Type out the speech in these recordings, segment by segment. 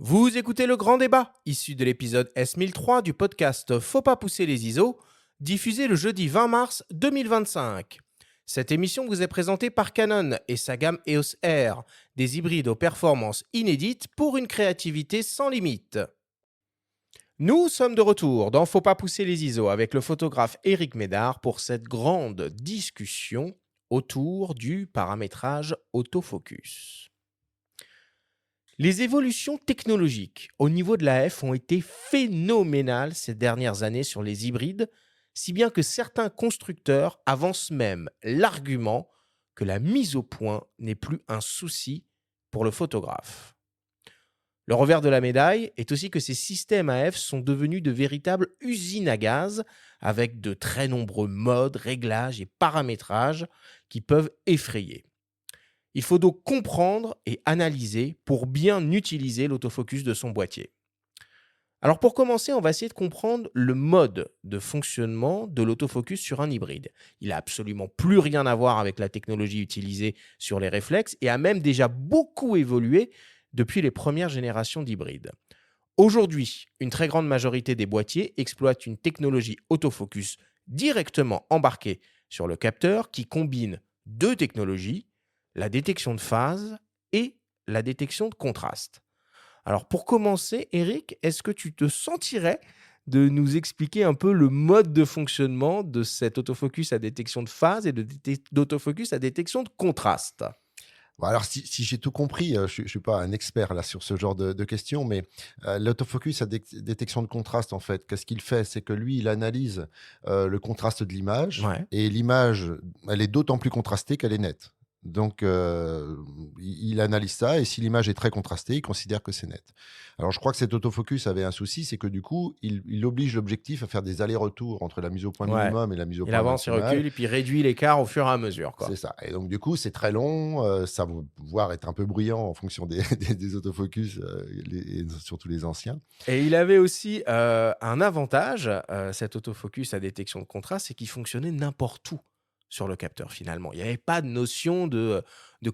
Vous écoutez le grand débat, issu de l'épisode S1003 du podcast Faut pas pousser les ISO, diffusé le jeudi 20 mars 2025. Cette émission vous est présentée par Canon et sa gamme EOS R, des hybrides aux performances inédites pour une créativité sans limite. Nous sommes de retour dans Faut pas pousser les ISO avec le photographe Éric Médard pour cette grande discussion autour du paramétrage autofocus. Les évolutions technologiques au niveau de la F ont été phénoménales ces dernières années sur les hybrides, si bien que certains constructeurs avancent même l'argument que la mise au point n'est plus un souci pour le photographe. Le revers de la médaille est aussi que ces systèmes AF sont devenus de véritables usines à gaz avec de très nombreux modes, réglages et paramétrages qui peuvent effrayer. Il faut donc comprendre et analyser pour bien utiliser l'autofocus de son boîtier. Alors pour commencer, on va essayer de comprendre le mode de fonctionnement de l'autofocus sur un hybride. Il n'a absolument plus rien à voir avec la technologie utilisée sur les réflexes et a même déjà beaucoup évolué depuis les premières générations d'hybrides. Aujourd'hui, une très grande majorité des boîtiers exploitent une technologie autofocus directement embarquée sur le capteur qui combine deux technologies, la détection de phase et la détection de contraste. Alors pour commencer, Eric, est-ce que tu te sentirais de nous expliquer un peu le mode de fonctionnement de cet autofocus à détection de phase et d'autofocus à détection de contraste? Bon, alors, si j'ai tout compris, je ne suis pas un expert là sur ce genre de questions, mais l'autofocus à détection de contraste, en fait, qu'est-ce qu'il fait? C'est que lui, il analyse le contraste de l'image, Ouais. et l'image, elle est d'autant plus contrastée qu'elle est nette. Donc, il analyse ça, et si l'image est très contrastée, il considère que c'est net. Alors, je crois que cet autofocus avait un souci, c'est que du coup, il oblige l'objectif à faire des allers-retours entre la mise au point Ouais. minimum et la mise au Il point avance, il maximale. recule et puis il réduit l'écart au fur et à mesure, C'est quoi. ça, et donc du coup, c'est très long, ça va pouvoir être un peu bruyant en fonction des des autofocus, et surtout les anciens. Et il avait aussi un avantage, cet autofocus à détection de contraste, c'est qu'il fonctionnait n'importe où sur le capteur finalement. Il n'y avait pas de notion de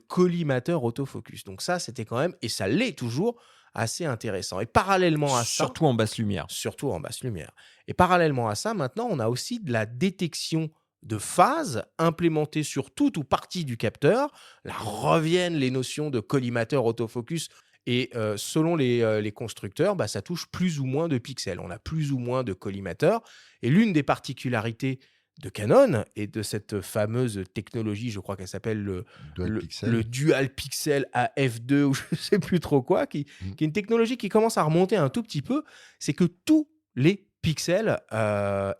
collimateur autofocus. Donc ça, c'était quand même, et ça l'est toujours, assez intéressant. Et parallèlement à ça, Surtout en basse lumière. surtout en basse lumière. Et parallèlement à ça, maintenant, on a aussi de la détection de phase implémentée sur toute ou partie du capteur. Là reviennent les notions de collimateur autofocus et selon les constructeurs, bah, ça touche plus ou moins de pixels. On a plus ou moins de collimateurs. Et l'une des particularités de Canon et de cette fameuse technologie, je crois qu'elle s'appelle Dual le pixel. dual pixel à f2 ou je ne sais plus trop quoi, Mmh. qui est une technologie qui commence à remonter un tout petit peu, c'est que tous les pixels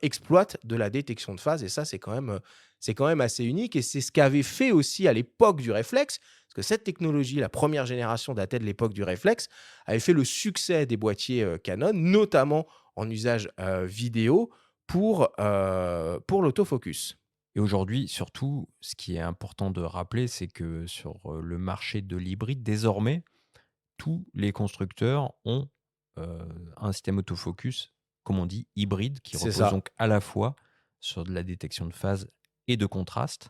exploitent de la détection de phase et ça, c'est quand même assez unique et c'est ce qu'avait fait aussi à l'époque du réflexe, parce que cette technologie, la première génération datait de l'époque du réflexe, avait fait le succès des boîtiers Canon, notamment en usage vidéo pour l'autofocus. Et aujourd'hui, surtout, ce qui est important de rappeler, c'est que sur le marché de l'hybride, désormais, tous les constructeurs ont euh, un système autofocus, comme on dit, hybride, qui C'est repose ça. donc à la fois sur de la détection de phase et de contraste,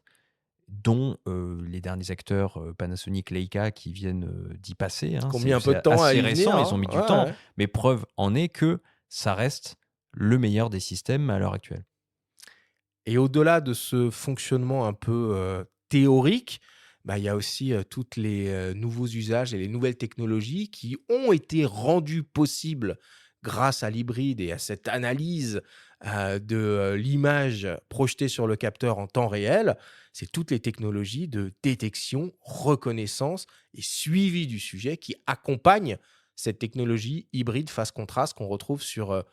dont les derniers acteurs Panasonic, Leica, qui viennent d'y passer. Qui Hein. ont mis un peu C'est de temps à assez y venir, récent, ils ont hein. mis Ouais, du temps, ouais. mais preuve en est que ça reste le meilleur des systèmes à l'heure actuelle. Et au-delà de ce fonctionnement un peu théorique, bah, il y a aussi toutes les nouveaux usages et les nouvelles technologies qui ont été rendues possibles grâce à l'hybride et à cette analyse de l'image projetée sur le capteur en temps réel. C'est toutes les technologies de détection, reconnaissance et suivi du sujet qui accompagnent cette technologie hybride face contraste qu'on retrouve sur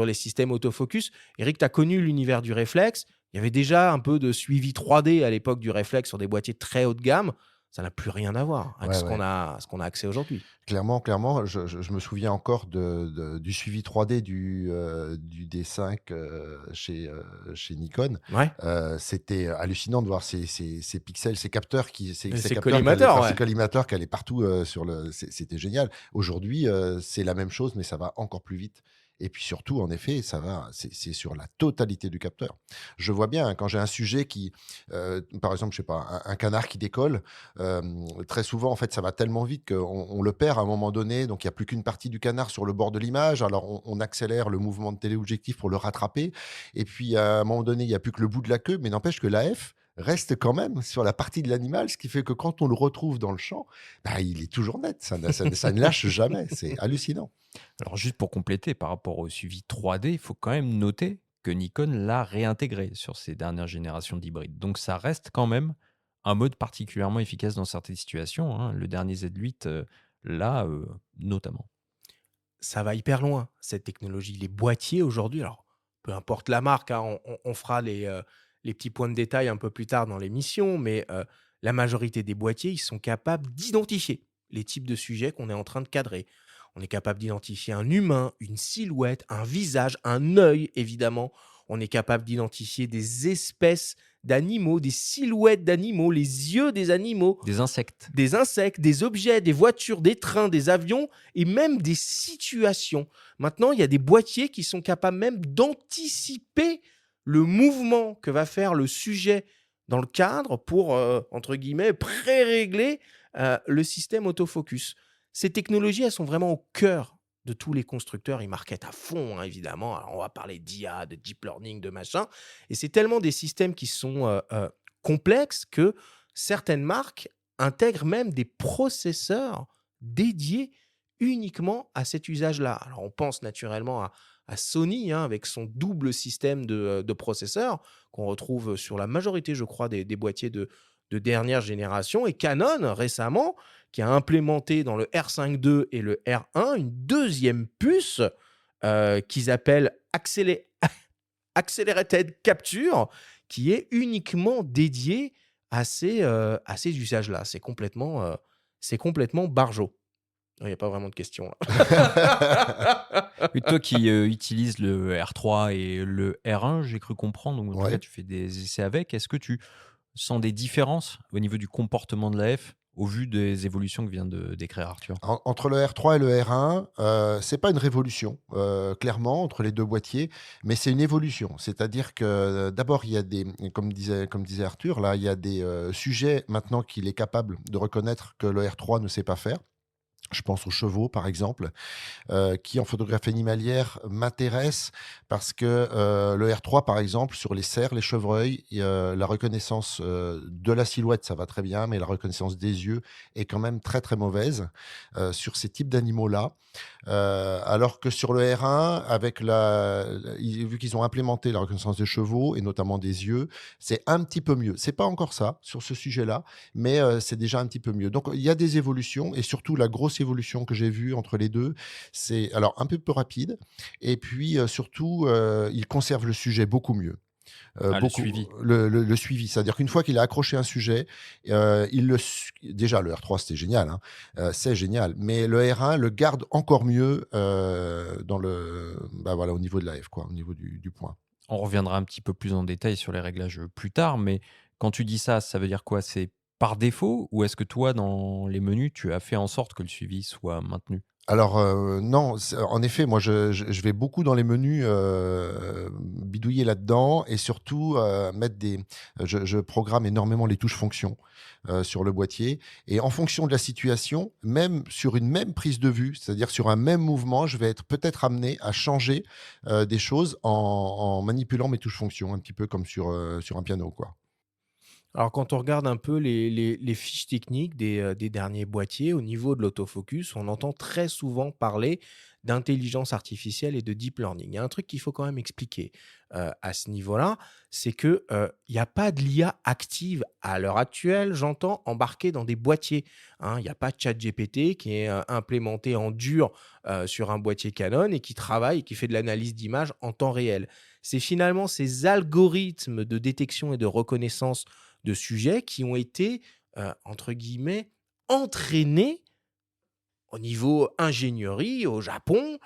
les systèmes autofocus. Eric, tu as connu l'univers du réflexe. Il y avait déjà un peu de suivi 3D à l'époque du réflexe sur des boîtiers très haut de gamme. Ça n'a plus rien à voir avec Ouais, ouais. ce qu'on a accès aujourd'hui. Clairement, je me souviens encore du suivi 3D du D5, chez Nikon. Ouais, C'était hallucinant de voir ces pixels, ces capteurs et ces c'est capteurs qui allaient collimateur, enfin, ces ouais. collimateurs qui allaient partout, c'était génial. Aujourd'hui, c'est la même chose, mais ça va encore plus vite, Et puis surtout, en effet, c'est sur la totalité du capteur. Je vois bien, hein, quand j'ai un sujet par exemple, je sais pas, un canard qui décolle, très souvent, en fait, ça va tellement vite qu'on le perd à un moment donné. Donc, il y a plus qu'une partie du canard sur le bord de l'image. Alors, on accélère le mouvement de téléobjectif pour le rattraper. Et puis, à un moment donné, il y a plus que le bout de la queue. Mais n'empêche que l'AF reste quand même sur la partie de l'animal, ce qui fait que quand on le retrouve dans le champ, bah, il est toujours net. Ça ne lâche jamais. C'est hallucinant. Alors juste pour compléter, par rapport au suivi 3D, il faut quand même noter que Nikon l'a réintégré sur ces dernières générations d'hybrides. Donc ça reste quand même un mode particulièrement efficace dans certaines situations, hein. Le dernier Z8, là, notamment. Ça va hyper loin, cette technologie. Les boîtiers aujourd'hui, alors peu importe la marque, hein, on fera les petits points de détail un peu plus tard dans l'émission, mais la majorité des boîtiers, ils sont capables d'identifier les types de sujets qu'on est en train de cadrer. On est capable d'identifier un humain, une silhouette, un visage, un œil, évidemment. On est capable d'identifier des espèces d'animaux, des silhouettes d'animaux, les yeux des animaux, Des insectes. des insectes, des objets, des voitures, des trains, des avions et même des situations. Maintenant, il y a des boîtiers qui sont capables même d'anticiper le mouvement que va faire le sujet dans le cadre pour, entre guillemets, pré-régler le système autofocus. Ces technologies, elles sont vraiment au cœur de tous les constructeurs. Ils marketent à fond, hein, évidemment. Alors, on va parler d'IA, de deep learning, de machin. Et c'est tellement des systèmes qui sont complexes que certaines marques intègrent même des processeurs dédiés uniquement à cet usage-là. Alors, on pense naturellement à Sony, hein, avec son double système de processeurs qu'on retrouve sur la majorité, je crois, des boîtiers de dernière génération. Et Canon, récemment, qui a implémenté dans le R5 II et le R1 une deuxième puce qu'ils appellent Accelerated Capture, qui est uniquement dédiée à ces usages-là. C'est complètement barjo. Il n'y a pas vraiment de question, là. Et toi qui utilises le R3 et le R1, j'ai cru comprendre, donc en tout cas Ouais. tu fais des essais avec, est-ce que tu sens des différences au niveau du comportement de la F au vu des évolutions que vient de décrire Arthur? Entre le R3 et le R1, c'est pas une révolution, clairement, entre les 2 boîtiers, mais c'est une évolution. C'est-à-dire que, d'abord, il y a comme disait Arthur, là, il y a des, sujets maintenant qu'il est capable de reconnaître que le R3 ne sait pas faire. Je pense aux chevaux, par exemple, qui, en photographie animalière, m'intéresse parce que le R3, par exemple, sur les cerfs, les chevreuils, la reconnaissance de la silhouette, ça va très bien, mais la reconnaissance des yeux est quand même très, très mauvaise sur ces types d'animaux-là. Alors que sur le R1, vu qu'ils ont implémenté la reconnaissance des chevaux et notamment des yeux, c'est un petit peu mieux. C'est pas encore ça sur ce sujet-là, mais c'est déjà un petit peu mieux. Donc il y a des évolutions et surtout la grosse évolution que j'ai vue entre les deux, c'est alors un peu plus rapide et puis surtout il conserve le sujet beaucoup mieux. Ah, le Beaucoup suivi. le suivi, c'est-à-dire qu'une fois qu'il a accroché un sujet, déjà le R3 c'était génial, hein, c'est génial, mais le R1 le garde encore mieux, voilà, au niveau de la F quoi, au niveau du point. On reviendra un petit peu plus en détail sur les réglages plus tard, mais quand tu dis ça, ça veut dire quoi? C'est par défaut ou est-ce que toi, dans les menus, tu as fait en sorte que le suivi soit maintenu? Alors, non, en effet, moi, je vais beaucoup dans les menus, bidouiller là-dedans et surtout, mettre je programme énormément les touches fonctions, sur le boîtier et en fonction de la situation, même sur une même prise de vue, c'est-à-dire sur un même mouvement, je vais être peut-être amené à changer, des choses en manipulant mes touches fonctions, un petit peu comme sur un piano, quoi. Alors, quand on regarde un peu les fiches techniques des derniers boîtiers, au niveau de l'autofocus, on entend très souvent parler d'intelligence artificielle et de deep learning. Il y a un truc qu'il faut quand même expliquer à ce niveau-là, c'est que il y a pas de l'IA active à l'heure actuelle, j'entends, embarquée dans des boîtiers, hein. Il n'y a pas de ChatGPT qui est implémenté en dur sur un boîtier Canon et qui travaille et qui fait de l'analyse d'image en temps réel. C'est finalement ces algorithmes de détection et de reconnaissance de sujets qui ont été, entre guillemets, «entraînés» au niveau ingénierie au Japon,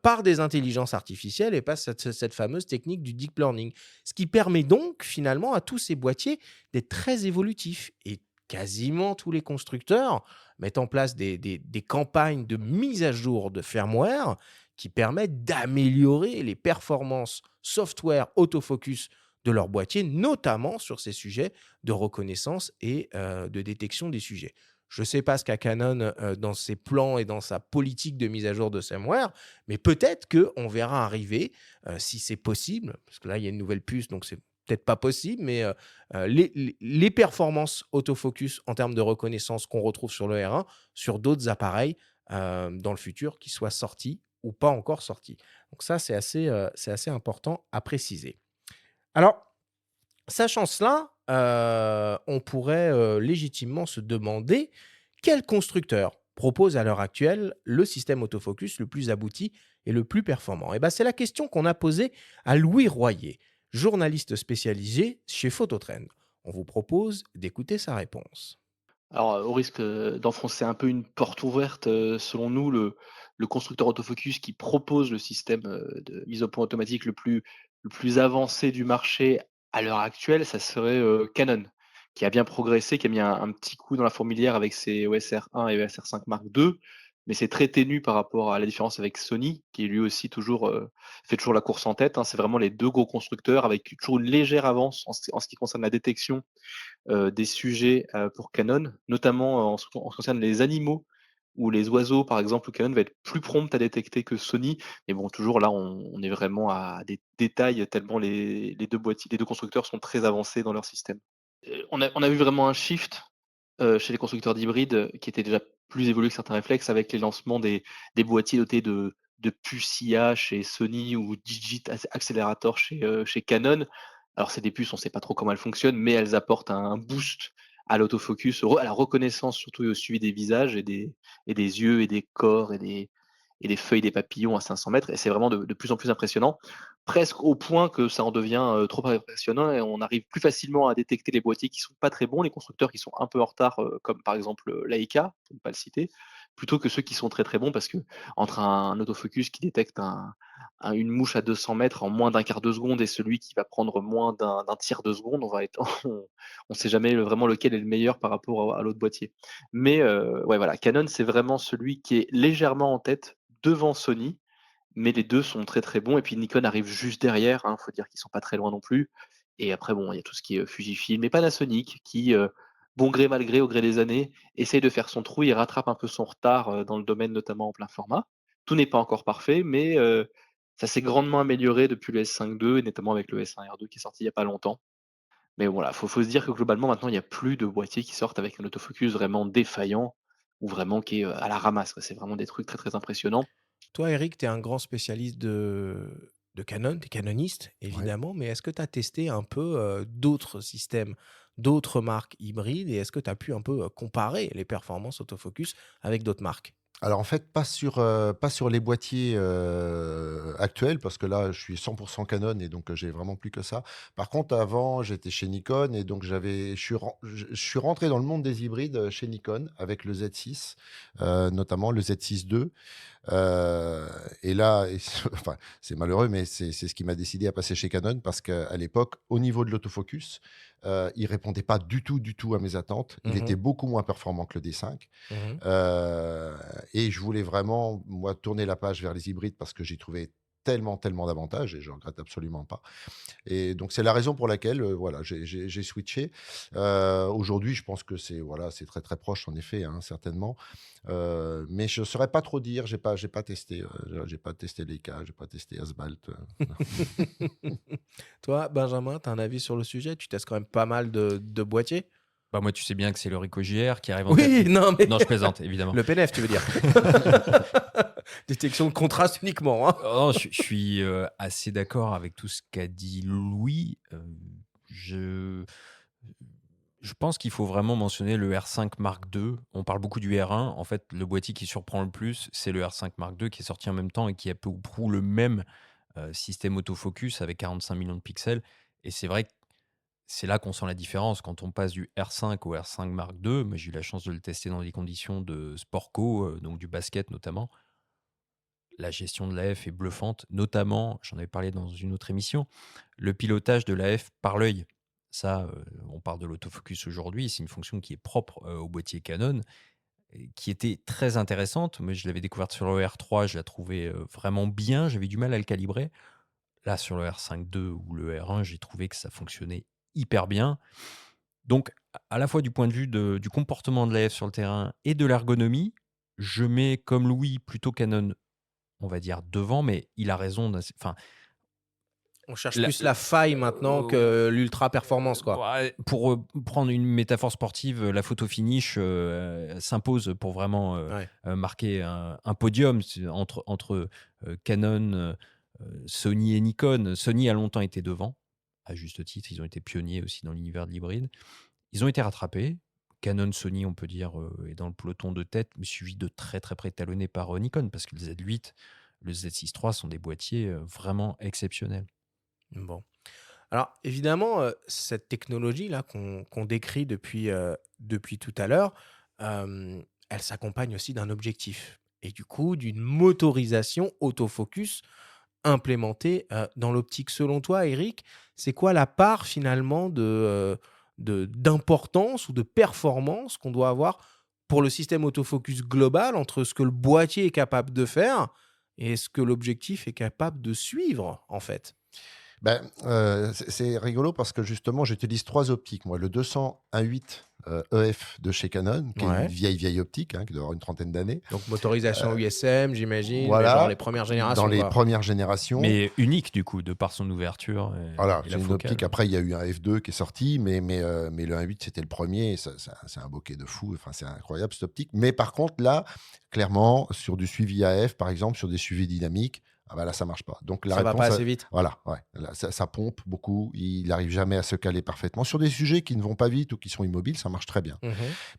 par des intelligences artificielles et par cette fameuse technique du deep learning. Ce qui permet donc finalement à tous ces boîtiers d'être très évolutifs et quasiment tous les constructeurs mettent en place des campagnes de mise à jour de firmware qui permettent d'améliorer les performances software autofocus de leur boîtier, notamment sur ces sujets de reconnaissance et de détection des sujets. Je ne sais pas ce qu'a Canon dans ses plans et dans sa politique de mise à jour de firmware, mais peut-être qu'on verra arriver, si c'est possible, parce que là, il y a une nouvelle puce, donc c'est peut-être pas possible, mais les performances autofocus en termes de reconnaissance qu'on retrouve sur le R1, sur d'autres appareils dans le futur, qui soient sortis ou pas encore sortis. Donc ça, c'est assez important à préciser. Alors, sachant cela, on pourrait légitimement se demander quel constructeur propose à l'heure actuelle le système autofocus le plus abouti et le plus performant. Et ben, c'est la question qu'on a posée à Louis Royer, journaliste spécialisé chez Phototrend. On vous propose d'écouter sa réponse. Alors, au risque, d'enfoncer un peu une porte ouverte, selon nous, le constructeur autofocus qui propose le système, de mise au point automatique le plus avancé du marché à l'heure actuelle, ça serait, Canon, qui a bien progressé, qui a mis un petit coup dans la fourmilière avec ses EOS R1 et EOS R5 Mark II, mais c'est très ténu par rapport à la différence avec Sony, qui lui aussi toujours, fait toujours la course en tête, hein. C'est vraiment les 2 gros constructeurs avec toujours une légère avance en ce qui concerne la détection des sujets, pour Canon, notamment en ce qui concerne les animaux ou les oiseaux, par exemple, où Canon va être plus prompt à détecter que Sony. Mais bon, toujours là, on est vraiment à des détails tellement les 2 boîtiers, les 2 constructeurs sont très avancés dans leur système. On a vu vraiment un shift, chez les constructeurs d'hybrides, qui étaient déjà plus évolués que certains réflexes avec les lancements des boîtiers dotés de puces IA chez Sony ou Digit Accelerator chez Canon. Alors c'est des puces, on ne sait pas trop comment elles fonctionnent, mais elles apportent un boost à l'autofocus, à la reconnaissance surtout et au suivi des visages et des yeux et des corps et des feuilles des papillons à 500 mètres et c'est vraiment de plus en plus impressionnant. Presque au point que ça en devient, trop impressionnant et on arrive plus facilement à détecter les boîtiers qui sont pas très bons, les constructeurs qui sont un peu en retard, comme par exemple, Leica, pour ne pas le citer, plutôt que ceux qui sont très, très bons parce qu'entre un autofocus qui détecte une mouche à 200 mètres en moins d'un quart de seconde et celui qui va prendre moins d'un tiers de seconde, on va être on sait jamais vraiment lequel est le meilleur par rapport à l'autre boîtier. Mais, ouais voilà, Canon, c'est vraiment celui qui est légèrement en tête devant Sony, mais les 2 sont très, très bons et puis Nikon arrive juste derrière, hein, faut dire qu'ils sont pas très loin non plus et après bon, il y a tout ce qui est, Fujifilm et Panasonic qui, bon gré mal gré, au gré des années, essaye de faire son trou et rattrape un peu son retard, dans le domaine notamment en plein format. Tout n'est pas encore parfait, mais, ça s'est grandement amélioré depuis le S5 II et notamment avec le S1R2 qui est sorti il y a pas longtemps. Mais voilà, faut se dire que globalement maintenant il y a plus de boîtiers qui sortent avec un autofocus vraiment défaillant ou vraiment qui est, à la ramasse, quoi. C'est vraiment des trucs très, très impressionnants. Toi, Eric, tu es un grand spécialiste de Canon, tu es canoniste, Ouais. évidemment, mais est-ce que tu as testé un peu d'autres systèmes, d'autres marques hybrides, et est-ce que tu as pu un peu comparer les performances autofocus avec d'autres marques? Alors en fait, pas sur les boîtiers, actuels parce que là, je suis 100 Canon et donc j'ai vraiment plus que ça. Par contre, avant, j'étais chez Nikon et donc je suis rentré dans le monde des hybrides, chez Nikon avec le Z6, notamment le Z6 II. Heu et là enfin, c'est malheureux, mais c'est ce qui m'a décidé à passer chez Canon parce qu'à l'époque, au niveau de l'autofocus, il répondait pas du tout à mes attentes. Il était Mhm, beaucoup moins performant que le D5. mhm. Heu et je voulais vraiment, moi, tourner la page vers les hybrides parce que j'y trouvais tellement, tellement d'avantages et je regrette absolument pas. Et donc c'est la raison pour laquelle, voilà, j'ai switché. Aujourd'hui, je pense que c'est voilà, c'est très, très proche en effet, hein, certainement. Mais je ne saurais pas trop dire, j'ai pas testé Leica, j'ai pas testé Asbalt. Toi, Benjamin, tu as un avis sur le sujet? Tu testes quand même pas mal de boîtiers? Bah, moi, tu sais bien que c'est le Ricoh JR qui arrive en tête. Oui, non, mais Non, je plaisante, évidemment. le PNF, tu veux dire? Détection de contraste uniquement, hein. Oh, je suis assez d'accord avec tout ce qu'a dit Louis. Je, je pense qu'il faut vraiment mentionner le R5 Mark II. On parle beaucoup du R1. En fait, le boîtier qui surprend le plus, c'est le R5 Mark II qui est sorti en même temps et qui a peu ou prou le même système autofocus avec 45 millions de pixels. Et c'est vrai que c'est là qu'on sent la différence. Quand on passe du R5 au R5 Mark II, moi j'ai eu la chance de le tester dans des conditions de sport co, donc du basket notamment. La gestion de l'AF est bluffante, notamment, j'en avais parlé dans une autre émission, le pilotage de l'AF par l'œil. Ça, on parle de l'autofocus aujourd'hui, c'est une fonction qui est propre au boîtier Canon et qui était très intéressante. Moi, je l'avais découverte sur le R3, je la trouvais, vraiment bien. J'avais du mal à le calibrer. Là, sur le R5.2 ou le R1, j'ai trouvé que ça fonctionnait hyper bien. Donc, à la fois du point de vue du comportement de l'AF sur le terrain et de l'ergonomie, je mets comme Louis plutôt Canon, on va dire devant, mais il a raison. Enfin, On cherche la- plus la faille maintenant que l'ultra performance, quoi. ouais, pour prendre une métaphore sportive, la photo finish s'impose pour vraiment Ouais. marquer un podium entre Canon, Sony et Nikon. Sony a longtemps été devant, à juste titre. Ils ont été pionniers aussi dans l'univers de l'hybride. Ils ont été rattrapés. Canon, Sony, on peut dire, est dans le peloton de tête, mais suivi de très très près talonné par Nikon, parce que le Z8, le Z6 III sont des boîtiers vraiment exceptionnels. Bon. Alors évidemment, cette technologie-là qu'on décrit depuis tout à l'heure, elle s'accompagne aussi d'un objectif et du coup d'une motorisation autofocus implémentée, dans l'optique. Selon toi, Eric, c'est quoi la part finalement d'importance ou de performance qu'on doit avoir pour le système autofocus global entre ce que le boîtier est capable de faire et ce que l'objectif est capable de suivre, en fait? Ben, c'est rigolo parce que justement, j'utilise 3 optiques, moi. Le 200-1.8 EF de chez Canon, qui est une Ouais. vieille optique, hein, qui doit avoir une trentaine d'années. Donc motorisation USM, j'imagine, mais genre les Voilà, premières dans générations, les quoi. premières générations. Mais unique du coup, de par son ouverture Voilà, et c'est la une optique. focale. Après, il y a eu un F2 qui est sorti, mais le 1.8, c'était le premier. Et c'est un bokeh de fou. Enfin, c'est incroyable, cette optique. Mais par contre, là, clairement, sur du suivi AF, par exemple, sur des suivis dynamiques, ah bah là, ça marche pas. Donc, la Ça va pas réponse, assez vite. voilà, ouais, là, ça pompe beaucoup. Il n'arrive jamais à se caler parfaitement. Sur des sujets qui ne vont pas vite ou qui sont immobiles, ça marche très bien. Mmh.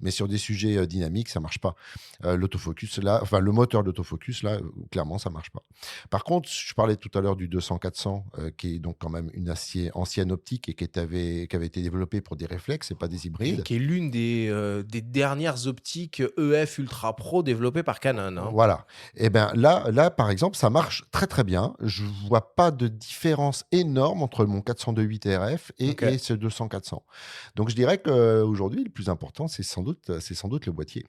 Mais sur des sujets dynamiques, ça marche pas. L'autofocus, là, enfin, le moteur d'autofocus, là, clairement, ça marche pas. Par contre, je parlais tout à l'heure du 200-400, qui est donc quand même une ancienne optique et qui avait été développée pour des réflexes et pas des Et hybrides. qui est l'une des dernières optiques EF Ultra Pro développées par Canon, hein. Voilà. Et ben là, par exemple, ça marche très très bien. Je vois pas de différence énorme entre mon 402.8 RF OK. et ce 200-400. Donc je dirais qu'aujourd'hui, le plus important, c'est sans doute le boîtier,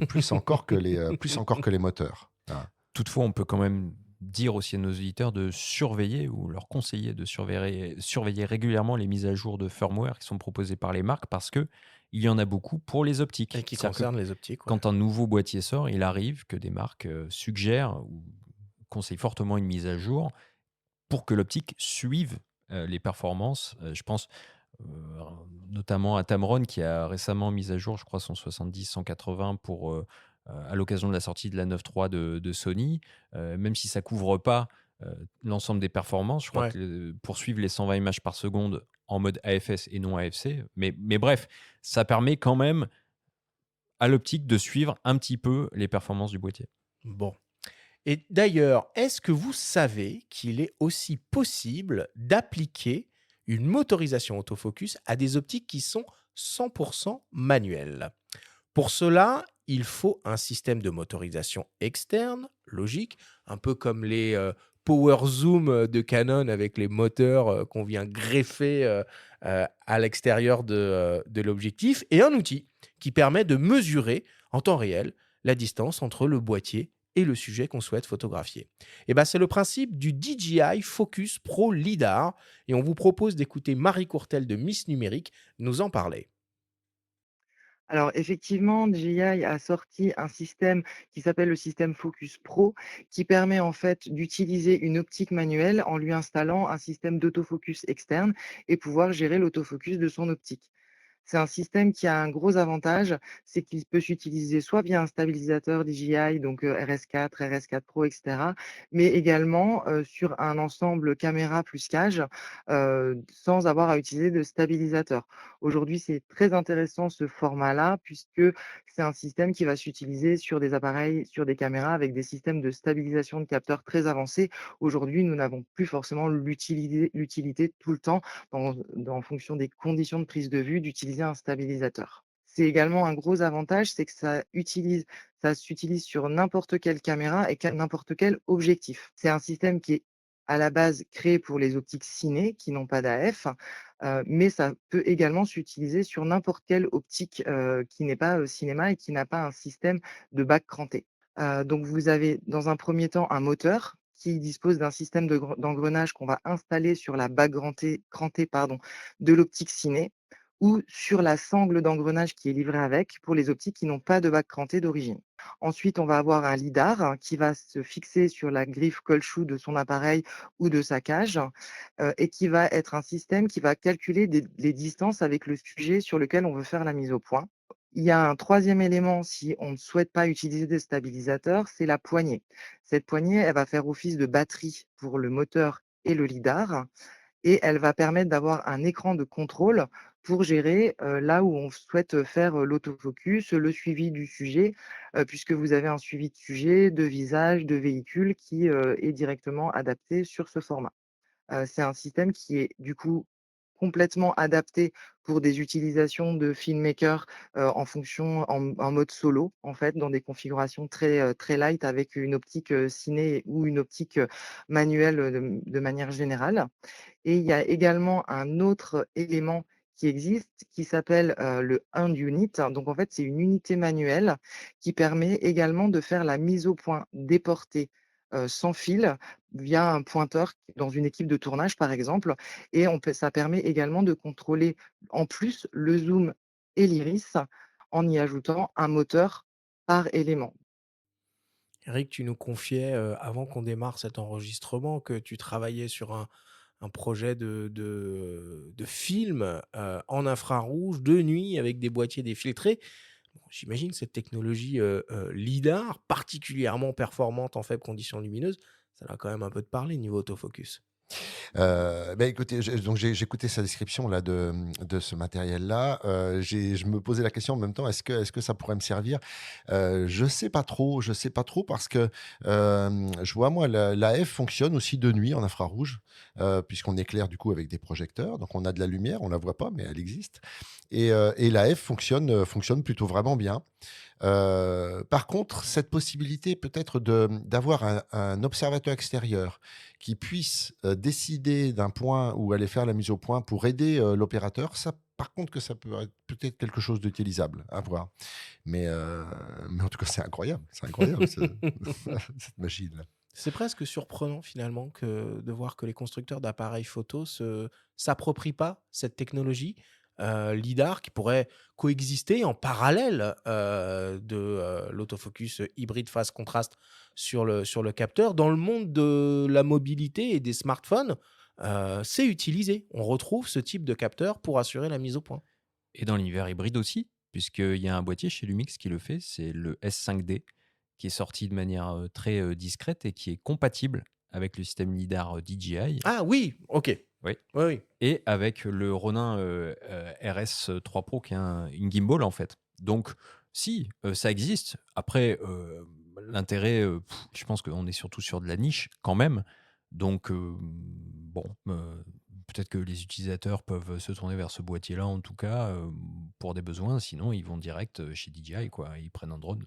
plus encore que les moteurs. Voilà. Toutefois, on peut quand même dire aussi à nos auditeurs de surveiller ou leur conseiller de surveiller régulièrement les mises à jour de firmware qui sont proposées par les marques parce que il y en a beaucoup pour les Et optiques. qui C'est-à-dire que concerne les optiques, ouais. quand un nouveau boîtier sort, il arrive que des marques suggèrent ou conseillent fortement une mise à jour pour que l'optique suive les performances. Je pense euh, notamment à Tamron qui a récemment mis à jour, je crois, son 70-180 à l'occasion de la sortie de la 9.3 de Sony. Même si ça couvre pas l'ensemble des performances, je crois Ouais. que pour suivre les 120 images par seconde en mode AFS et non AFC. Mais bref, ça permet quand même à l'optique de suivre un petit peu les performances du boîtier. Bon. Et d'ailleurs, est-ce que vous savez qu'il est aussi possible d'appliquer une motorisation autofocus à des optiques qui sont 100% manuelles? Pour cela, il faut un système de motorisation externe, logique, un peu comme les Power Zoom de Canon avec les moteurs qu'on vient greffer à l'extérieur de l'objectif, et un outil qui permet de mesurer en temps réel la distance entre le boîtier et le sujet qu'on souhaite photographier. Et ben, c'est le principe du DJI Focus Pro LiDAR, et on vous propose d'écouter Marie Courtel de Miss Numérique nous en parler. Alors effectivement, DJI a sorti un système qui s'appelle le système Focus Pro, qui permet en fait d'utiliser une optique manuelle en lui installant un système d'autofocus externe et pouvoir gérer l'autofocus de son optique. C'est un système qui a un gros avantage, c'est qu'il peut s'utiliser soit via un stabilisateur DJI, donc RS4, RS4 Pro, etc., mais également sur un ensemble caméra plus cage, sans avoir à utiliser de stabilisateur. Aujourd'hui, c'est très intéressant ce format-là, puisque c'est un système qui va s'utiliser sur des appareils, sur des caméras avec des systèmes de stabilisation de capteurs très avancés. Aujourd'hui, nous n'avons plus forcément l'utilité tout le temps en fonction des conditions de prise de vue, d'utiliser un stabilisateur. C'est également un gros avantage, c'est que ça s'utilise sur n'importe quelle caméra et n'importe quel objectif. C'est un système qui est à la base créé pour les optiques ciné qui n'ont pas d'AF. mais ça peut également s'utiliser sur n'importe quelle optique, qui n'est pas, cinéma et qui n'a pas un système de bac cranté. Donc vous avez dans un premier temps un moteur qui dispose d'un système d'engrenage qu'on va installer sur la bague crantée pardon, de l'optique ciné ou sur la sangle d'engrenage qui est livrée avec pour les optiques qui n'ont pas de bague crantée d'origine. Ensuite, on va avoir un lidar qui va se fixer sur la griffe colchou de son appareil ou de sa cage et qui va être un système qui va calculer les distances avec le sujet sur lequel on veut faire la mise au point. Il y a un troisième élément, si on ne souhaite pas utiliser de stabilisateur, c'est la poignée. Cette poignée, elle va faire office de batterie pour le moteur et le lidar et elle va permettre d'avoir un écran de contrôle pour gérer, là où on souhaite faire, l'autofocus, le suivi du sujet, puisque vous avez un suivi de sujet, de visage, de véhicule qui, est directement adapté sur ce format. C'est un système qui est du coup complètement adapté pour des utilisations de filmmaker, en mode solo, en fait, dans des configurations très light avec une optique, ciné ou une optique, manuelle, de manière générale. Et il y a également un autre élément qui existe qui s'appelle, le hand unit. Donc en fait, c'est une unité manuelle qui permet également de faire la mise au point déportée, sans fil via un pointeur dans une équipe de tournage, par exemple et ça permet également de contrôler en plus le zoom et l'iris en y ajoutant un moteur par élément. Eric, tu nous confiais, avant qu'on démarre cet enregistrement, que tu travaillais sur un projet de film, en infrarouge, de nuit, avec des boîtiers défiltrés. Bon, j'imagine cette technologie, lidar, particulièrement performante en faibles conditions lumineuses, ça va quand même un peu te parler niveau autofocus? Écoutez, j'ai écouté sa description là de ce matériel-là. Je me posais la question en même temps, est-ce que ça pourrait me servir? Je sais pas trop parce que, je vois moi l'AF fonctionne aussi de nuit en infrarouge, puisqu'on éclaire du coup avec des projecteurs, donc on a de la lumière, on la voit pas mais elle existe et l'AF fonctionne plutôt vraiment bien. Par contre, cette possibilité peut-être d'avoir un observateur extérieur qui puisse, décider d'un point où aller faire la mise au point pour aider, l'opérateur, ça par contre que ça peut être peut-être quelque chose d'utilisable, à voir. Mais, mais en tout cas, c'est incroyable ce cette machine-là. C'est presque surprenant finalement de voir que les constructeurs d'appareils photo s'approprient pas cette technologie, lidar qui pourrait coexister en parallèle, l'autofocus hybride phase contraste sur le capteur. Dans le monde de la mobilité et des smartphones, c'est utilisé. On retrouve ce type de capteur pour assurer la mise au point. Et dans l'univers hybride aussi, puisqu'il y a un boîtier chez Lumix qui le fait, c'est le S5D, qui est sorti de manière très discrète et qui est compatible avec le système LiDAR DJI. Ah oui! OK. Oui. Oui, oui. Et avec le Ronin RS3 Pro, qui est une gimbal en fait. Donc, si, ça existe. Après, l'intérêt, je pense qu'on est surtout sur de la niche quand même. Donc, bon, peut-être que les utilisateurs peuvent se tourner vers ce boîtier-là, en tout cas, pour des besoins. Sinon, ils vont direct chez DJI, quoi. Ils prennent un drone.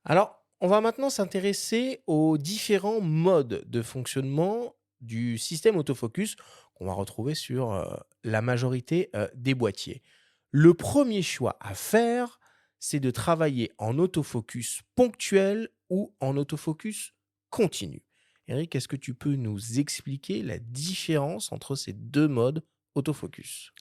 Alors, on va maintenant s'intéresser aux différents modes de fonctionnement du système autofocus qu'on va retrouver sur la majorité des boîtiers. Le premier choix à faire, c'est de travailler en autofocus ponctuel ou en autofocus continu. Eric, est-ce que tu peux nous expliquer la différence entre ces deux modes autofocus?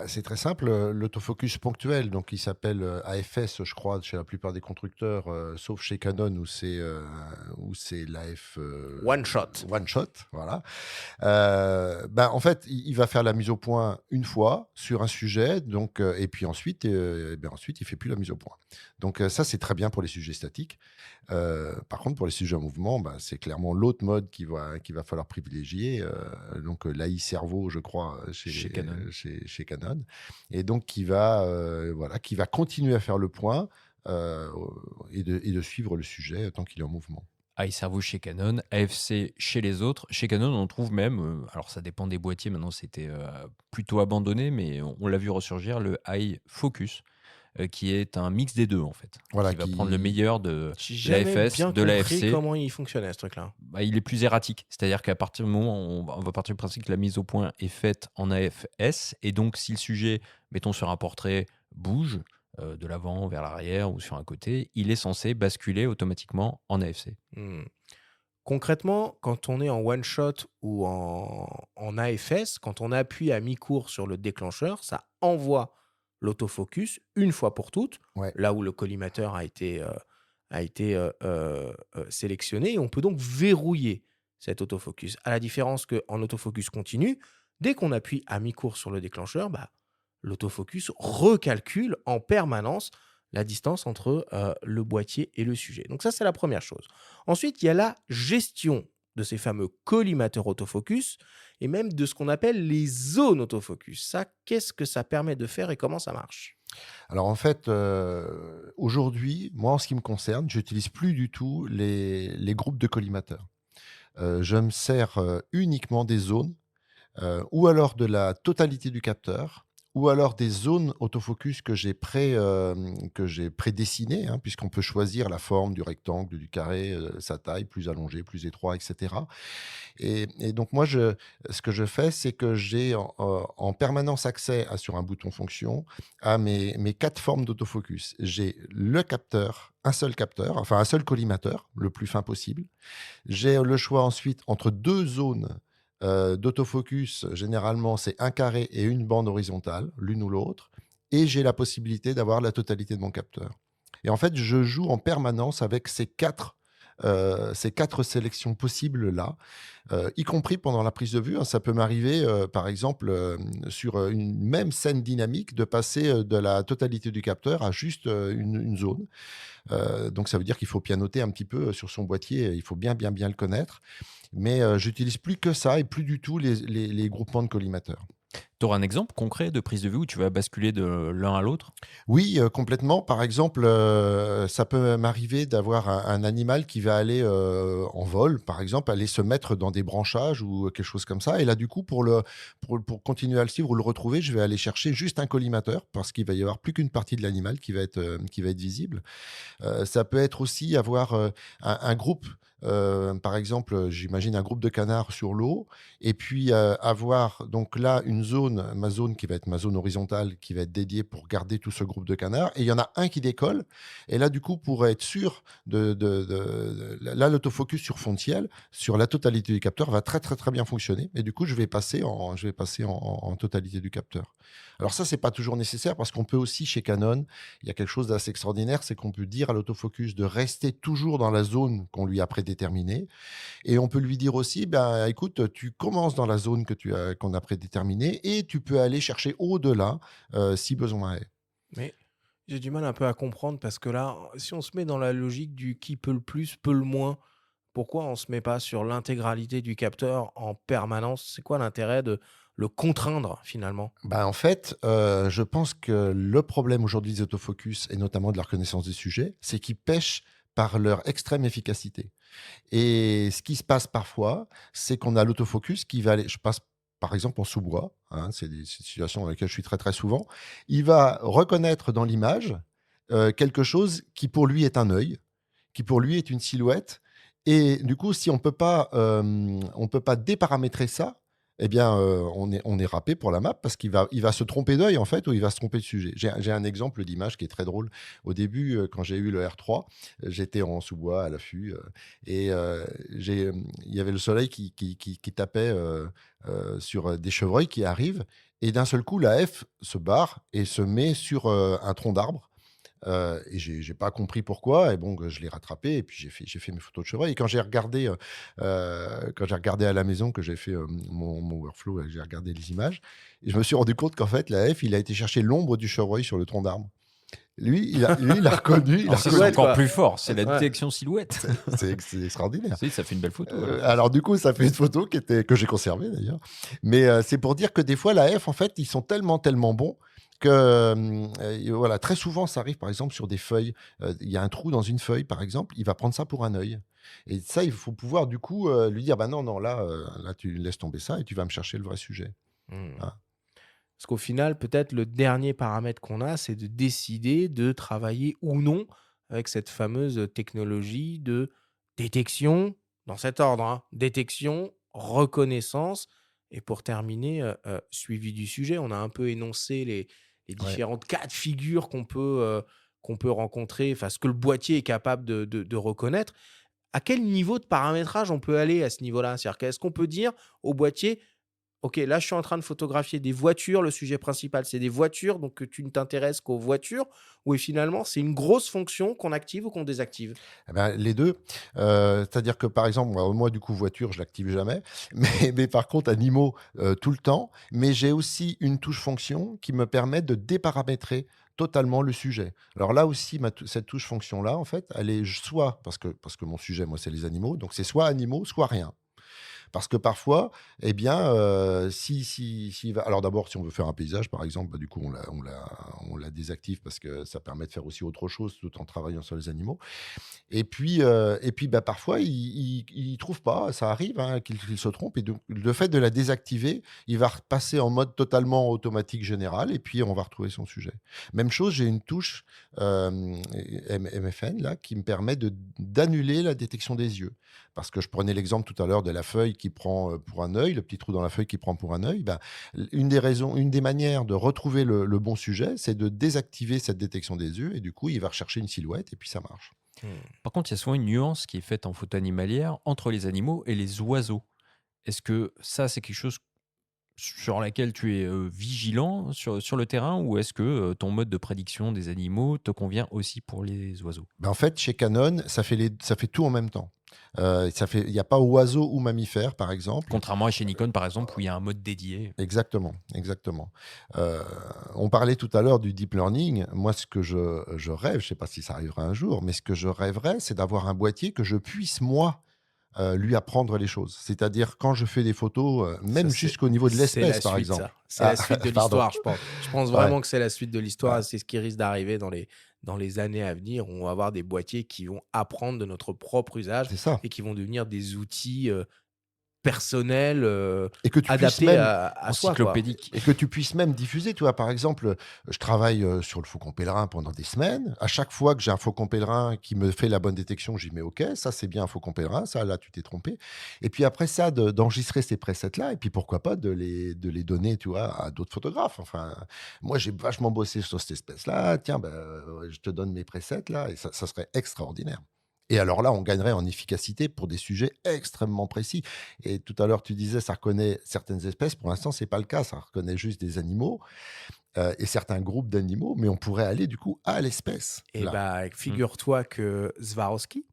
C'est très simple, l'autofocus ponctuel, donc il s'appelle, AFS, je crois, chez la plupart des constructeurs, sauf chez Canon où c'est l'AF, One shot. one shot, voilà. En fait, il va faire la mise au point une fois sur un sujet, donc et puis ensuite, ensuite il fait plus la mise au point. Donc ça, c'est très bien pour les sujets statiques. Par contre, pour les sujets en mouvement, c'est clairement l'autre mode qu'il va falloir privilégier, donc l'AI Cerveau, je crois, Chez Canon. chez Canon et donc qui va continuer à faire le point, et de suivre le sujet tant qu'il est en mouvement. iServo chez Canon, AFC chez les autres. Chez Canon, on trouve même, alors ça dépend des boîtiers, maintenant c'était plutôt abandonné, mais on l'a vu ressurgir, le iFocus, qui est un mix des deux, en fait. Voilà, Qui va prendre le meilleur de J'ai jamais l'AFS, bien de compris l'AFC. comment il fonctionnait ce truc-là. Bah, il est plus erratique. C'est-à-dire qu'à partir du moment où on va partir du principe que la mise au point est faite en AFS, et donc si le sujet, mettons sur un portrait, bouge de l'avant vers l'arrière ou sur un côté, il est censé basculer automatiquement en AFC. Hmm. Concrètement, quand on est en one-shot ou en AFS, quand on appuie à mi-cours sur le déclencheur, ça envoie l'autofocus une fois pour toutes, Ouais. là où le collimateur a été sélectionné, et on peut donc verrouiller cet autofocus. À la différence qu'en autofocus continu, dès qu'on appuie à mi-cours sur le déclencheur, l'autofocus recalcule en permanence la distance entre le boîtier et le sujet. Donc ça, c'est la première chose. Ensuite, il y a la gestion de ces fameux collimateurs autofocus et même de ce qu'on appelle les zones autofocus. Ça, qu'est-ce que ça permet de faire et comment ça marche? Alors en fait, aujourd'hui, moi en ce qui me concerne, j'utilise plus du tout les groupes de collimateurs. Je me sers uniquement des zones, ou alors de la totalité du capteur, ou alors des zones autofocus que j'ai prédessinées, hein, puisqu'on peut choisir la forme du rectangle, du carré, sa taille, plus allongé, plus étroit, etc. Et donc moi, ce que je fais, c'est que j'ai en permanence accès sur un bouton fonction à mes 4 formes d'autofocus. J'ai le capteur, un seul capteur, enfin un seul collimateur, le plus fin possible. J'ai le choix ensuite entre 2 zones d'autofocus. Généralement, c'est un carré et une bande horizontale, l'une ou l'autre. Et j'ai la possibilité d'avoir la totalité de mon capteur. Et en fait, je joue en permanence avec ces quatre sélections possibles-là, y compris pendant la prise de vue, hein. Ça peut m'arriver, par exemple, sur une même scène dynamique, de passer de la totalité du capteur à juste une zone. Donc ça veut dire qu'il faut pianoter un petit peu sur son boîtier, il faut bien le connaître. Mais j'utilise plus que ça et plus du tout les groupements de collimateurs. Tu auras un exemple concret de prise de vue où tu vas basculer de l'un à l'autre? Oui, complètement. Par exemple, ça peut m'arriver d'avoir un animal qui va aller, en vol, par exemple, aller se mettre dans des branchages ou quelque chose comme ça, et là, du coup, pour continuer à le suivre ou le retrouver, je vais aller chercher juste un collimateur parce qu'il va y avoir plus qu'une partie de l'animal qui va être visible. Ça peut être aussi avoir, un groupe, par exemple, j'imagine un groupe de canards sur l'eau, et puis, avoir donc là ma zone qui va être ma zone horizontale, qui va être dédiée pour garder tout ce groupe de canards, et il y en a un qui décolle, et là, du coup, pour être sûr là, l'autofocus sur fond de ciel, sur la totalité du capteur va très, très, très bien fonctionner, et du coup, je vais passer en totalité du capteur. Alors ça, c'est pas toujours nécessaire parce qu'on peut aussi, chez Canon, il y a quelque chose d'assez extraordinaire, c'est qu'on peut dire à l'autofocus de rester toujours dans la zone qu'on lui a prédéterminée, et on peut lui dire aussi, ben, écoute, tu commences dans la zone qu'on a prédéterminée, et tu peux aller chercher au-delà si besoin est. Mais j'ai du mal un peu à comprendre parce que là, si on se met dans la logique du qui peut le plus, peut le moins, pourquoi on se met pas sur l'intégralité du capteur en permanence? C'est quoi l'intérêt de le contraindre finalement? Ben, en fait, je pense que le problème aujourd'hui des autofocus, et notamment de la reconnaissance des sujets, c'est qu'ils pêchent par leur extrême efficacité. Et ce qui se passe parfois, c'est qu'on a l'autofocus qui va aller. Je passe par exemple en sous-bois, hein, c'est des situations dans lesquelles je suis très très souvent. Il va reconnaître dans l'image quelque chose qui pour lui est un œil, qui pour lui est une silhouette. Et du coup, si on peut pas déparamétrer ça, eh bien, on est râpé pour la map parce il va se tromper d'œil, en fait, ou il va se tromper de sujet. J'ai un exemple d'image qui est très drôle. Au début, quand j'ai eu le R3, j'étais en sous-bois à l'affût, et il y avait le soleil qui tapait sur des chevreuils qui arrivent, et d'un seul coup, la F se barre et se met sur un tronc d'arbre. Et j'ai pas compris pourquoi, et bon, je l'ai rattrapé, et puis j'ai fait mes photos de chevreuil, et quand j'ai regardé à la maison, que j'ai fait, mon workflow, et que j'ai regardé les images, et je me suis rendu compte qu'en fait, la F, il a été chercher l'ombre du chevreuil sur le tronc d'arbre. Lui, il a reconnu, Alors, c'est silhouette, encore quoi. plus fort, c'est la Ouais. détection silhouette. c'est extraordinaire. Si, ça fait une belle photo. alors. Alors du coup, ça fait une photo que j'ai conservée d'ailleurs. Mais c'est pour dire que des fois, la F, en fait, ils sont tellement bons que voilà, très souvent, ça arrive par exemple sur des feuilles. Il y a un trou dans une feuille, par exemple, il va prendre ça pour un œil. Et ça, il faut pouvoir du coup lui dire, bah non, là, tu laisses tomber ça et tu vas me chercher le vrai sujet. Hmm. Voilà. Parce qu'au final, peut-être le dernier paramètre qu'on a, c'est de décider de travailler ou non avec cette fameuse technologie de détection, dans cet ordre, hein, détection, reconnaissance et pour terminer, suivi du sujet. On a un peu énoncé les Ouais. différentes cas de figure qu'on peut rencontrer, enfin ce que le boîtier est capable de reconnaître. À quel niveau de paramétrage on peut aller à ce niveau-là? C'est-à-dire qu'est-ce qu'on peut dire au boîtier: OK, là, je suis en train de photographier des voitures, le sujet principal, c'est des voitures, donc tu ne t'intéresses qu'aux voitures ou finalement, c'est une grosse fonction qu'on active ou qu'on désactive? Eh ben, les 2. C'est-à-dire que, par exemple, moi, du coup, voiture, je l'active jamais, mais par contre, animaux, tout le temps. Mais j'ai aussi une touche fonction qui me permet de déparamétrer totalement le sujet. Alors là aussi, cette touche fonction-là, en fait, elle est soit parce que mon sujet, moi, c'est les animaux, donc c'est soit animaux, soit rien. Parce que parfois, eh bien, s'il va alors d'abord, si on veut faire un paysage, par exemple, bah, du coup, on la désactive parce que ça permet de faire aussi autre chose tout en travaillant sur les animaux. Et puis, bah, parfois, il trouve pas, ça arrive, hein, qu'il se trompe et donc le fait de la désactiver, il va repasser en mode totalement automatique général et puis on va retrouver son sujet. Même chose, j'ai une touche, MFN là, qui me permet d'annuler la détection des yeux. Parce que je prenais l'exemple tout à l'heure de la feuille qui prend, pour un œil, le petit trou dans la feuille qui prend pour un œil. Bah, une des manières de retrouver le bon sujet, c'est de désactiver cette détection des yeux et du coup, il va rechercher une silhouette et puis ça marche. Mmh. Par contre, il y a souvent une nuance qui est faite en photo animalière entre les animaux et les oiseaux. Est-ce que ça, c'est quelque chose sur laquelle tu es vigilant sur le terrain ou est-ce que ton mode de prédiction des animaux te convient aussi pour les oiseaux? Bah, en fait, chez Canon, ça fait tout en même temps. Il y a pas oiseau ou mammifère, par exemple. Contrairement à chez Nikon, par exemple, où il y a un mode dédié. Exactement, exactement. Heu, on parlait tout à l'heure du deep learning. Moi, ce que je rêve, je ne sais pas si ça arrivera un jour, mais ce que je rêverais, c'est d'avoir un boîtier que je puisse, moi, lui apprendre les choses. C'est-à-dire quand je fais des photos, Ça, même jusqu'au niveau de c'est l'espèce, la par suite exemple. ça. C'est Ah, la suite de pardon. l'histoire, je pense. Je pense Ouais, vraiment que c'est la suite de l'histoire ouais, et c'est ce qui risque d'arriver dans les années à venir. On va avoir des boîtiers qui vont apprendre de notre propre usage c'est ça. et qui vont devenir des outils, personnels, Et que tu puisses adaptés même à soi, quoi. Encyclopédique. Et que tu puisses même diffuser, tu vois? Par exemple, je travaille, sur le faucon pèlerin pendant des semaines. À chaque fois que j'ai un faucon pèlerin qui me fait la bonne détection, j'y mets OK, ça c'est bien un faucon pèlerin, ça là tu t'es trompé. Et puis après ça, d'enregistrer ces presets-là et puis pourquoi pas de les donner, tu vois, à d'autres photographes. Enfin, moi j'ai vachement bossé sur cette espèce-là, tiens, bah, je te donne mes presets là et ça serait extraordinaire. Et alors là, on gagnerait en efficacité pour des sujets extrêmement précis. Et tout à l'heure, tu disais, ça reconnaît certaines espèces. Pour l'instant, c'est pas le cas. Ça reconnaît juste des animaux et certains groupes d'animaux, mais on pourrait aller du coup à l'espèce Et là. bah, Mmh. figure-toi que Swarovski,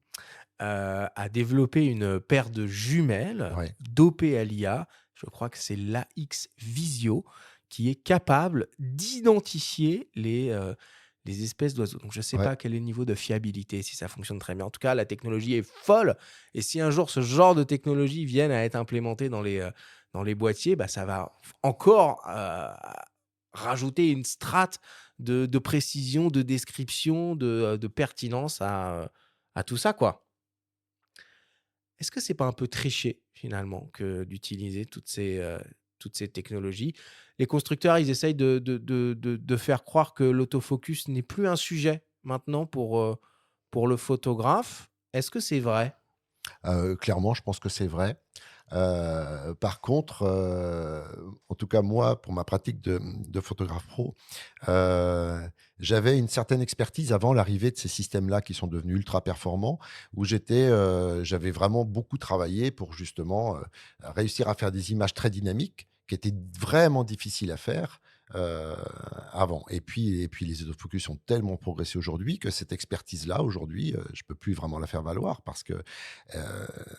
a développé une paire de jumelles Ouais, dopées à l'IA, je crois que c'est l'AX Visio, qui est capable d'identifier les espèces d'oiseaux. Donc je ne sais ouais. pas quel est le niveau de fiabilité, si ça fonctionne très bien. En tout cas, la technologie est folle et si un jour ce genre de technologie viennent à être implémentée dans les boîtiers, bah, ça va encore, rajouter une strate de précision, de description, de pertinence à tout ça, quoi. Est-ce que c'est pas un peu tricher finalement que d'utiliser toutes ces technologies? Les constructeurs, ils essayent de faire croire que l'autofocus n'est plus un sujet maintenant pour le photographe. Est-ce que c'est vrai? Clairement, je pense que c'est vrai. Par contre, en tout cas moi, pour ma pratique de photographe pro, heu, j'avais une certaine expertise avant l'arrivée de ces systèmes-là qui sont devenus ultra performants, où j'avais vraiment beaucoup travaillé pour justement, réussir à faire des images très dynamiques, qui étaient vraiment difficiles à faire, heu, avant. Et puis les autofocus ont tellement progressé aujourd'hui que cette expertise-là, aujourd'hui, je peux plus vraiment la faire valoir parce que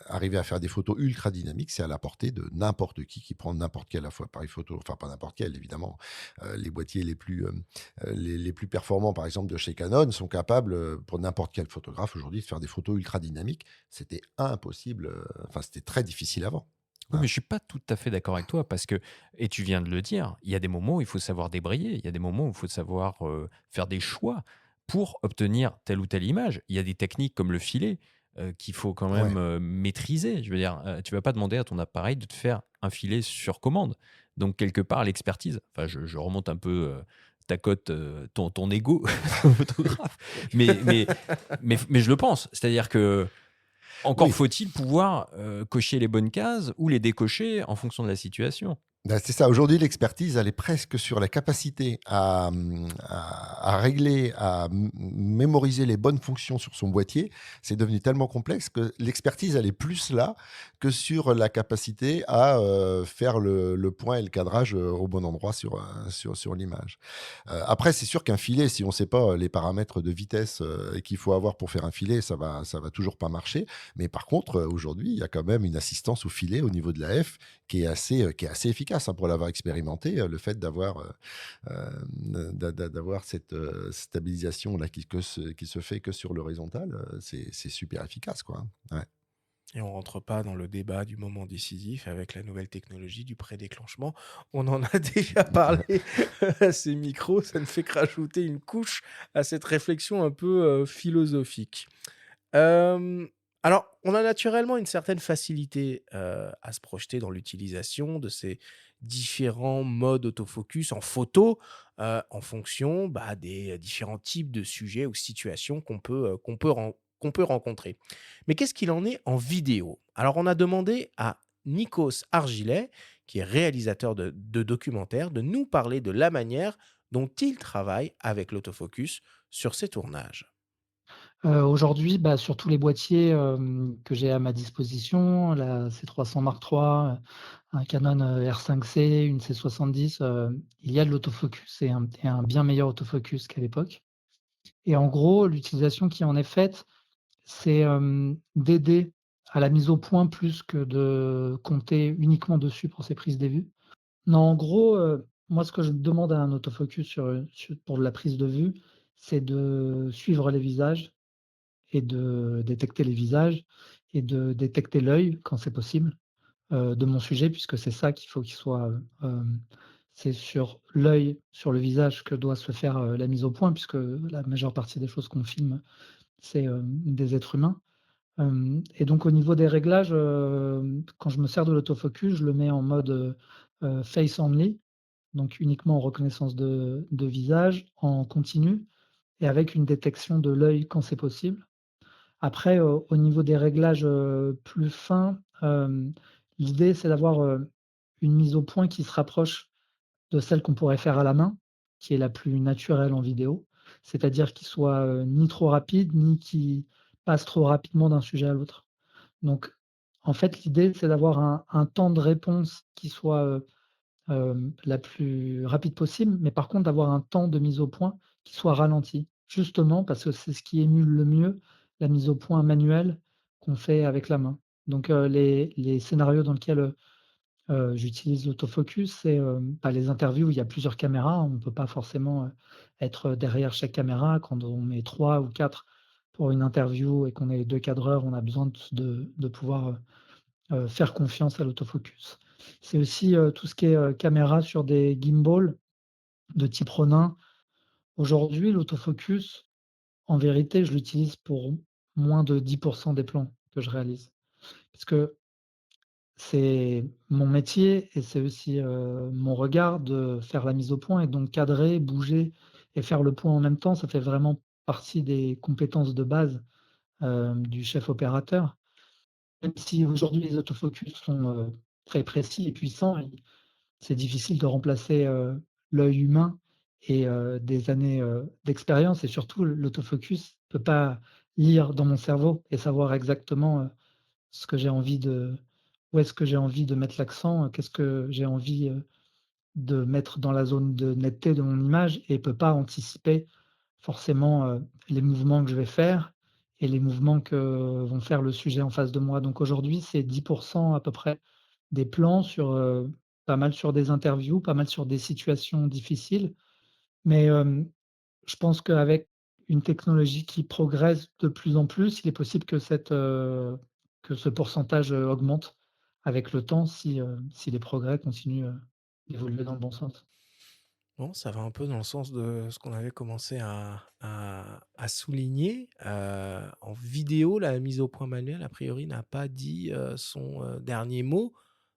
arriver à faire des photos ultra dynamiques, c'est à la portée de n'importe qui prend n'importe quel à la fois appareil photo, enfin pas n'importe quel évidemment. Les boîtiers les plus performants, par exemple de chez Canon, sont capables, pour n'importe quel photographe aujourd'hui, de faire des photos ultra dynamiques. C'était impossible, enfin c'était très difficile avant. Oui, Voilà. mais je suis pas tout à fait d'accord avec toi parce que, et tu viens de le dire, il y a des moments où il faut savoir débrayer, il y a des moments où il faut savoir faire des choix pour obtenir telle ou telle image. Il y a des techniques comme le filet qu'il faut quand Ouais. même, maîtriser. Je veux dire, tu vas pas demander à ton appareil de te faire un filet sur commande. Donc quelque part, l'expertise, enfin je remonte un peu, ta cote, ton ego de photographe, mais je le pense. C'est-à-dire que encore Oui. faut-il pouvoir, cocher les bonnes cases ou les décocher en fonction de la situation. Bah, c'est ça. Aujourd'hui, l'expertise, elle est presque sur la capacité à régler, à mémoriser les bonnes fonctions sur son boîtier. C'est devenu tellement complexe que l'expertise, elle est plus là que sur la capacité à faire le point et le cadrage au bon endroit sur l'image. Après, c'est sûr qu'un filet, si on ne sait pas les paramètres de vitesse qu'il faut avoir pour faire un filet, ça va toujours pas marcher. Mais par contre, aujourd'hui, il y a quand même une assistance au filet au niveau de la F qui est assez efficace, hein, pour l'avoir expérimenté, le fait d'avoir cette, stabilisation-là qui se fait que sur l'horizontale, c'est super efficace, quoi, hein. Ouais. Et on rentre pas dans le débat du moment décisif avec la nouvelle technologie du prédéclenchement. On en a déjà parlé à ces micros, ça ne fait que rajouter une couche à cette réflexion un peu, philosophique. Hem, alors, on a naturellement une certaine facilité, à se projeter dans l'utilisation de ces différents modes autofocus en photo, en fonction, bah, des différents types de sujets ou situations qu'on peut rencontrer. Mais qu'est-ce qu'il en est en vidéo? Alors, on a demandé à Nikos Argilet, qui est réalisateur de documentaires, de nous parler de la manière dont il travaille avec l'autofocus sur ses tournages. Aujourd'hui, bah, sur tous les boîtiers, que j'ai à ma disposition, la C300 Mark III, un Canon, R5C, une C70, il y a de l'autofocus et un bien meilleur autofocus qu'à l'époque et en gros, l'utilisation qui en est faite, c'est, d'aider à la mise au point plus que de compter uniquement dessus pour ses prises des vues. Non, en gros, moi, ce que je demande à un autofocus pour de la prise de vue, c'est de suivre les visages et de détecter les visages et de détecter l'œil quand c'est possible, de mon sujet puisque c'est ça qu'il faut qu'il soit, c'est sur l'œil, sur le visage que doit se faire, la mise au point puisque la majeure partie des choses qu'on filme, c'est, des êtres humains. Hem Et donc au niveau des réglages, quand je me sers de l'autofocus, je le mets en mode, face only, donc uniquement en reconnaissance de visage, en continu et avec une détection de l'œil quand c'est possible. Après, au niveau des réglages, plus fins, l'idée c'est d'avoir, une mise au point qui se rapproche de celle qu'on pourrait faire à la main, qui est la plus naturelle en vidéo. C'est-à-dire qu'il soit, ni trop rapide, ni qui passe trop rapidement d'un sujet à l'autre. Donc en fait, l'idée c'est d'avoir un temps de réponse qui soit, la plus rapide possible, mais par contre d'avoir un temps de mise au point qui soit ralenti. Justement parce que c'est ce qui émule le mieux la mise au point manuelle qu'on fait avec la main. Donc, les scénarios dans lesquels, j'utilise l'autofocus, c'est, bah, les interviews où il y a plusieurs caméras. On ne peut pas forcément, être derrière chaque caméra. Quand on met 3 ou 4 pour une interview et qu'on est 2 cadreurs, on a besoin de pouvoir, faire confiance à l'autofocus. C'est aussi, tout ce qui est, caméra sur des gimbals de type Ronin. Aujourd'hui, l'autofocus, en vérité, je l'utilise pour moins de 10 des plans que je réalise. Parce que c'est mon métier et c'est aussi, mon regard de faire la mise au point et donc cadrer, bouger et faire le point en même temps, ça fait vraiment partie des compétences de base, du chef opérateur. Même si aujourd'hui les autofocus sont, très précis et puissants, c'est difficile de remplacer, l'œil humain et des années, d'expérience et surtout l'autofocus peut pas lire dans mon cerveau et savoir exactement, ce que j'ai envie de où est-ce que j'ai envie de mettre l'accent, qu'est-ce que j'ai envie, de mettre dans la zone de netteté de mon image et peut pas anticiper forcément, les mouvements que je vais faire et les mouvements que vont faire le sujet en face de moi. Donc aujourd'hui, c'est 10 à peu près des plans sur, pas mal sur des interviews, pas mal sur des situations difficiles. Mais, je pense qu'avec une technologie qui progresse de plus en plus, il est possible que ce pourcentage, augmente avec le temps si les progrès continuent, d'évoluer dans le bon sens. Bon, ça va un peu dans le sens de ce qu'on avait commencé à souligner. En vidéo, la mise au point manuelle, a priori, n'a pas dit son dernier mot.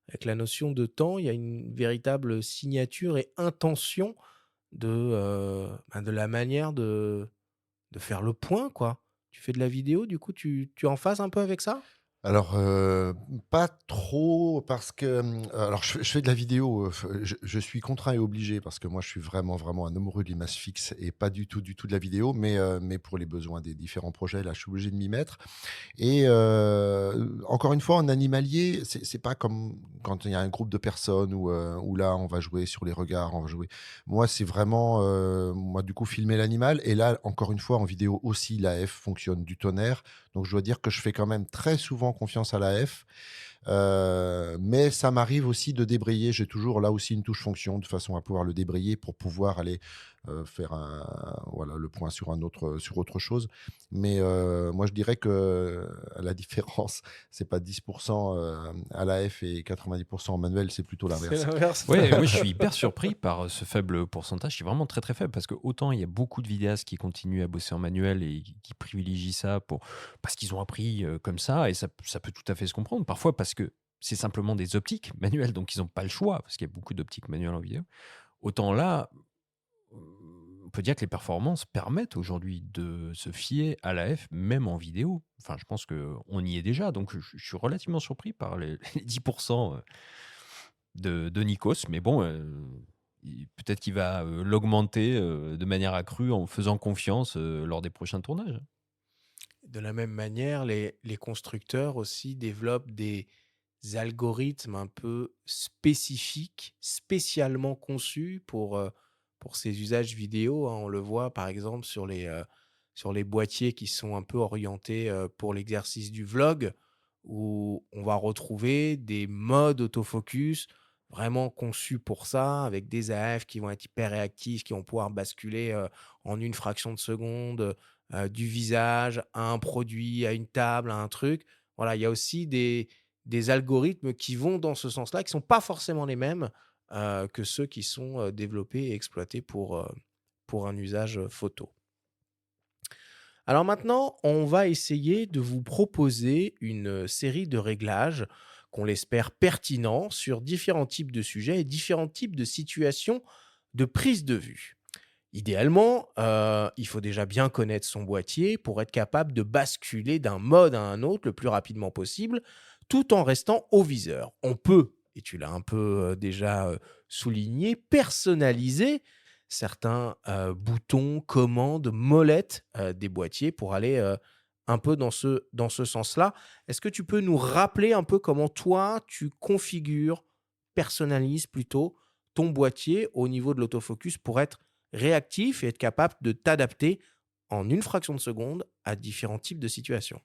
Avec la notion de temps, il y a une véritable signature et intention de la manière de faire le point, quoi. Tu fais de la vidéo, du coup, tu es en phase un peu avec ça? Alors, pas trop parce que, alors je fais de la vidéo, je suis contraint et obligé parce que moi je suis vraiment, vraiment un amoureux de l'image fixe et pas du tout de la vidéo, mais pour les besoins des différents projets, là, je suis obligé de m'y mettre et encore une fois, en animalier, c'est pas comme quand il y a un groupe de personnes où là, on va jouer sur les regards, on va jouer moi, c'est vraiment, moi, du coup, filmer l'animal et là, encore une fois, en vidéo aussi, l'AF fonctionne du tonnerre. Donc je dois dire que je fais quand même très souvent confiance à l'AF, mais ça m'arrive aussi de débrayer. J'ai toujours là aussi une touche fonction de façon à pouvoir le débrayer pour pouvoir aller, faire voilà, le point sur autre chose. Mais, moi je dirais que la différence, c'est pas 10 à l'AF et 90 en manuel, c'est plutôt C'est l'inverse. l'inverse. Ouais, moi je suis hyper surpris par ce faible pourcentage, qui est vraiment très très faible, parce que autant il y a beaucoup de vidéastes qui continuent à bosser en manuel et qui privilégient ça parce qu'ils ont appris comme ça, et ça peut tout à fait se comprendre. Parfois parce que c'est simplement des optiques manuelles, donc ils n'ont pas le choix, parce qu'il y a beaucoup d'optiques manuelles en vidéo. Autant là, on peut dire que les performances permettent aujourd'hui de se fier à l'AF, même en vidéo. Enfin, je pense qu'on y est déjà, donc je suis relativement surpris par les 10% de Nikos, mais bon, peut-être qu'il va l'augmenter de manière accrue en faisant confiance lors des prochains tournages. De la même manière, les constructeurs aussi développent des algorithmes un peu spécifiques, spécialement conçus pour ces usages vidéo, hein. On le voit par exemple sur les boîtiers qui sont un peu orientés pour l'exercice du vlog, où on va retrouver des modes autofocus vraiment conçus pour ça, avec des AF qui vont être hyper réactifs, qui vont pouvoir basculer en une fraction de seconde du visage à un produit, à une table, à un truc. Voilà, il y a aussi des algorithmes qui vont dans ce sens-là, qui sont pas forcément les mêmes, que ceux qui sont, développés et exploités pour un usage, photo. Alors maintenant, on va essayer de vous proposer une série de réglages qu'on l'espère pertinents sur différents types de sujets et différents types de situations de prise de vue. Idéalement, il faut déjà bien connaître son boîtier pour être capable de basculer d'un mode à un autre le plus rapidement possible, tout en restant au viseur. On peut, et tu l'as un peu déjà souligné, personnaliser certains boutons, commandes, molettes des boîtiers pour aller un peu dans ce sens-là. Est-ce que tu peux nous rappeler un peu comment toi, tu configures, personnalises plutôt ton boîtier au niveau de l'autofocus pour être réactif et être capable de t'adapter en une fraction de seconde à différents types de situations?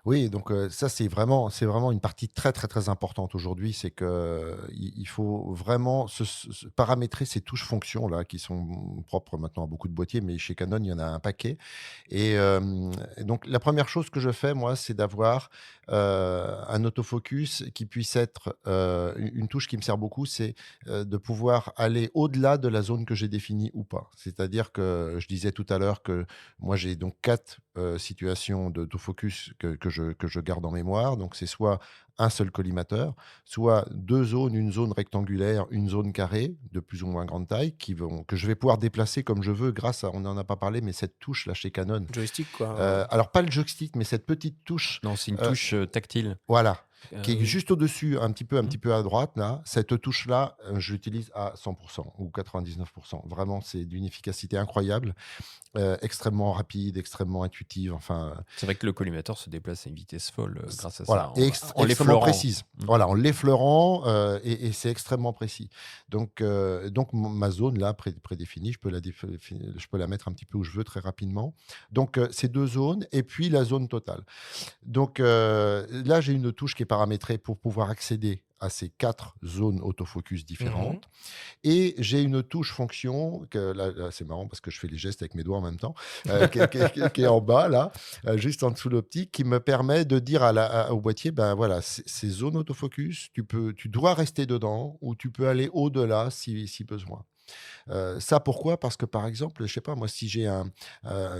Oui, donc ça, c'est vraiment une partie très, très, très importante aujourd'hui. C'est qu'il faut vraiment se paramétrer ces touches fonctions là, qui sont propres maintenant à beaucoup de boîtiers, mais chez Canon, il y en a un paquet et donc la première chose que je fais, moi, c'est d'avoir, un autofocus qui puisse être, une touche qui me sert beaucoup, c'est, de pouvoir aller au-delà de la zone que j'ai définie ou pas. C'est-à-dire que je disais tout à l'heure que moi, j'ai donc 4 situations d'autofocus que je garde en mémoire. Donc, c'est soit un seul collimateur, soit 2 zones, une zone rectangulaire, une zone carrée de plus ou moins grande taille que je vais pouvoir déplacer comme je veux grâce à on n'en a pas parlé, mais cette touche là chez Canon. Joystick, quoi. Alors pas le joystick, mais cette petite touche, Non, c'est une heu touche tactile. voilà, qui est Oui. juste au-dessus, un Mmh. petit peu à droite là. Cette touche-là, je l'utilise à 100 ou 99. Vraiment, c'est d'une efficacité incroyable, extrêmement rapide, extrêmement intuitive, enfin, C'est vrai que le collimateur se déplace à une vitesse folle grâce à voilà, ça, et en extrêmement l'effleurant. précise. Mmh. Voilà, en l'effleurant, et c'est extrêmement précis. Donc ma zone là prédéfinie, je peux la mettre un petit peu où je veux très rapidement. Donc ces 2 zones et puis la zone totale. Donc là, j'ai une touche qui est paramétrée pour pouvoir accéder à ces 4 zones autofocus Mmh. différentes et j'ai une touche fonction que là, c'est marrant parce que je fais les gestes avec mes doigts en même temps, qui est en bas là, juste en dessous de l'optique, qui me permet de dire au boîtier: «Ben, voilà, ces zones autofocus, tu dois rester dedans ou tu peux aller au-delà si besoin». Ça pourquoi? Parce que par exemple, je sais pas moi, si j'ai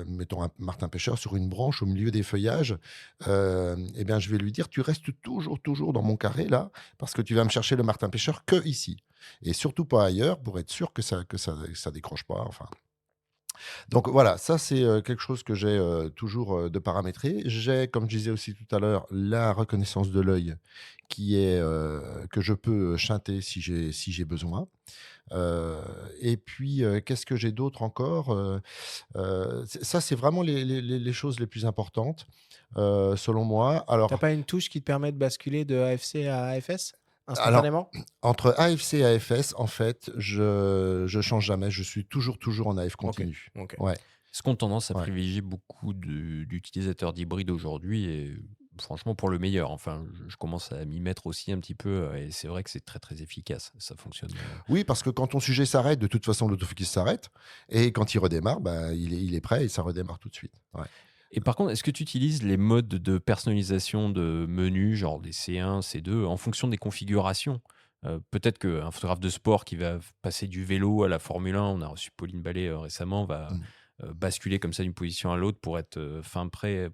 mettons un martin pêcheur sur une branche au milieu des feuillages, et bien je vais lui dire: «Tu restes toujours dans mon carré là, parce que tu vas me chercher le martin pêcheur que ici et surtout pas ailleurs pour être sûr que ça décroche pas», enfin. Donc voilà, ça c'est, quelque chose que j'ai, toujours, de paramétrer. J'ai, comme je disais aussi tout à l'heure, la reconnaissance de l'œil qui est, que je peux chanter si j'ai besoin. Heu et puis, qu'est-ce que j'ai d'autre encore? Ça c'est vraiment les choses les plus importantes, selon moi. T'as pas une touche qui te permet de basculer de AFC à AFS Alors, instantanément? entre AFC et AFS, en fait, je change jamais. Je suis toujours en AF OK, continu. OK. Ouais, Ce qu'on tendance à ouais. privilégier beaucoup d'utilisateurs d'hybrides aujourd'hui et franchement pour le meilleur. Enfin, je commence à m'y mettre aussi un petit peu et c'est vrai que c'est très très efficace. Ça fonctionne. Oui, parce que quand ton sujet s'arrête, de toute façon, l'autofocus s'arrête et quand il redémarre, bah, il est prêt et ça redémarre tout de suite. Ouais. Et par contre, est-ce que tu utilises les modes de personnalisation de menus, genre des C1, C2, en fonction des configurations? Peut-être qu'un photographe de sport qui va passer du vélo à la Formule 1, on a reçu Pauline Ballet récemment, va Mmh. basculer comme ça d'une position à l'autre pour être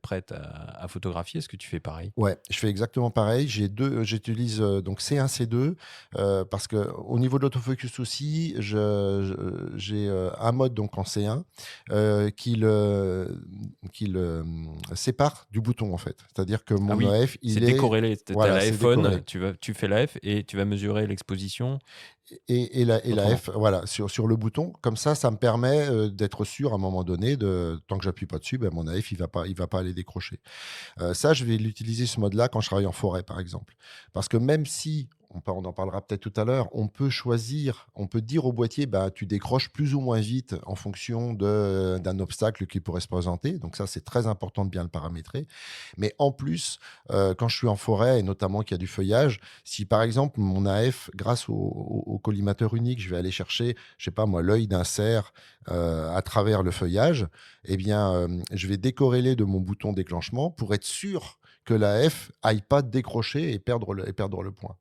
prête à photographier. Est-ce que tu fais pareil? Ouais, je fais exactement pareil. J'utilise donc C1, C2 parce que au niveau de l'autofocus aussi, j'ai un mode donc en C1 qui le sépare du bouton en fait. C'est-à-dire que Ah mon oui, AF, c'est il est décorrélé. Tu as voilà, c'est l'iPhone, décorrélé. tu fais la F et tu vas mesurer l'exposition Et la autrement. F, voilà, sur le bouton. Comme ça me permet d'être sûr à un moment donné, tant que j'appuie pas dessus, ben, mon AF, il va pas aller décrocher. Ça, je vais l'utiliser ce mode-là quand je travaille en forêt, par exemple. Parce que même si, on en parlera peut-être tout à l'heure, on peut dire au boîtier, bah, tu décroches plus ou moins vite en fonction d'un obstacle qui pourrait se présenter. Donc ça, c'est très important de bien le paramétrer. Mais en plus, quand je suis en forêt, et notamment qu'il y a du feuillage, si par exemple mon AF, grâce au collimateur unique, je vais aller chercher, je sais pas moi, l'œil d'un cerf à travers le feuillage, eh bien, je vais décorréler de mon bouton déclenchement pour être sûr que la F aille pas décrocher et perdre le point.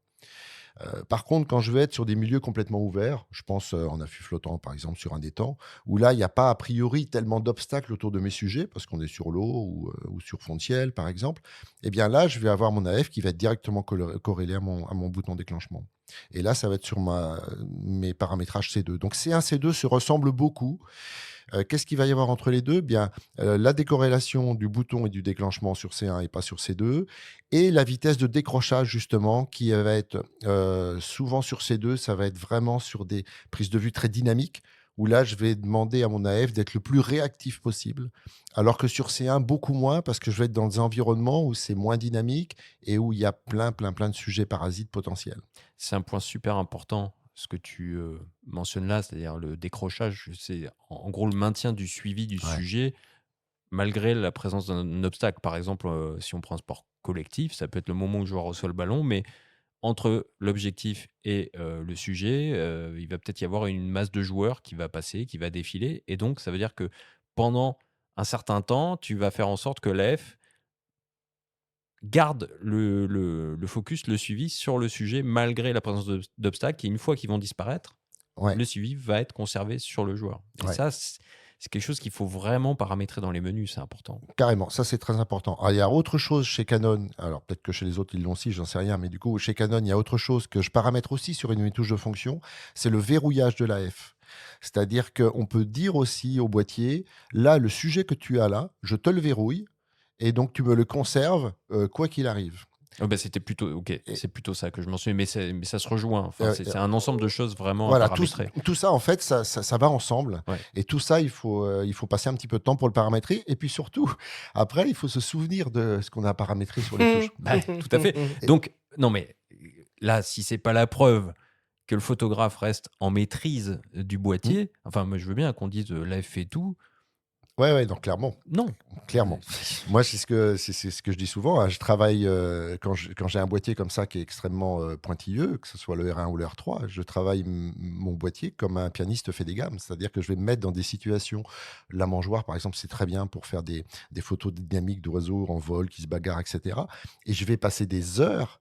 Par contre, quand je vais être sur des milieux complètement ouverts, je pense, en affût flottant, par exemple, sur un étang, où là, il n'y a pas a priori tellement d'obstacles autour de mes sujets, parce qu'on est sur l'eau ou sur fond de ciel, par exemple, eh bien là, je vais avoir mon AF qui va être directement corrélé à mon bouton déclenchement. Et là, ça va être sur mes paramétrages C2. Donc C1, C2 se ressemblent beaucoup. Qu'est-ce qu'il va y avoir entre les 2? Bien, la décorrélation du bouton et du déclenchement sur C1 et pas sur C2 et la vitesse de décrochage justement qui va être, souvent sur C2, ça va être vraiment sur des prises de vue très dynamiques où là, je vais demander à mon AF d'être le plus réactif possible. Alors que sur C1, beaucoup moins parce que je vais être dans des environnements où c'est moins dynamique et où il y a plein de sujets parasites potentiels. C'est un point super important, ce que tu mentionnes là, c'est-à-dire le décrochage. C'est en gros le maintien du suivi du Ouais. sujet malgré la présence d'un obstacle. Par exemple, si on prend un sport collectif, ça peut être le moment où le joueur reçoit le ballon, mais entre l'objectif et le sujet, il va peut-être y avoir une masse de joueurs qui va passer, qui va défiler. Et donc, ça veut dire que pendant un certain temps, tu vas faire en sorte que l'AF garde le focus, le suivi sur le sujet malgré la présence d'obstacles. Et une fois qu'ils vont disparaître, Ouais, le suivi va être conservé sur le joueur. Et ouais. ça, c'est quelque chose qu'il faut vraiment paramétrer dans les menus, c'est important. Carrément, ça c'est très important. Alors, il y a autre chose chez Canon, alors peut-être que chez les autres ils l'ont aussi, j'en sais rien, mais du coup chez Canon il y a autre chose que je paramètre aussi sur une de mes touches de fonction, c'est le verrouillage de la F. C'est-à-dire qu'on peut dire aussi au boîtier, là le sujet que tu as là, je te le verrouille et donc tu me le conserves quoi qu'il arrive. Oh bah, c'était plutôt OK, Et, c'est plutôt ça que je mentionnais, mais ça se rejoint. Enfin, euh, c'est un ensemble de choses vraiment à Voilà, tout, paramétrer. tout ça, en fait, ça va ensemble. Ouais. Et tout ça, il faut passer un petit peu de temps pour le paramétrer. Et puis surtout, après, il faut se souvenir de ce qu'on a paramétré sur les touches. Bah, tout à fait. Et- Donc, non, mais là, si c'est pas la preuve que le photographe reste en maîtrise du Hmm. boîtier, enfin, moi, je veux bien qu'on dise l'AF fait tout. Ouais, ouais, donc clairement. Non. Clairement. Moi, c'est ce que je dis souvent, hein. Je travaille, quand j'ai un boîtier comme ça qui est extrêmement pointilleux, que ce soit le R1 ou le R3, je travaille mon boîtier comme un pianiste fait des gammes. C'est-à-dire que je vais me mettre dans des situations. La mangeoire, par exemple, c'est très bien pour faire des photos dynamiques d'oiseaux en vol qui se bagarrent, etc. Et je vais passer des heures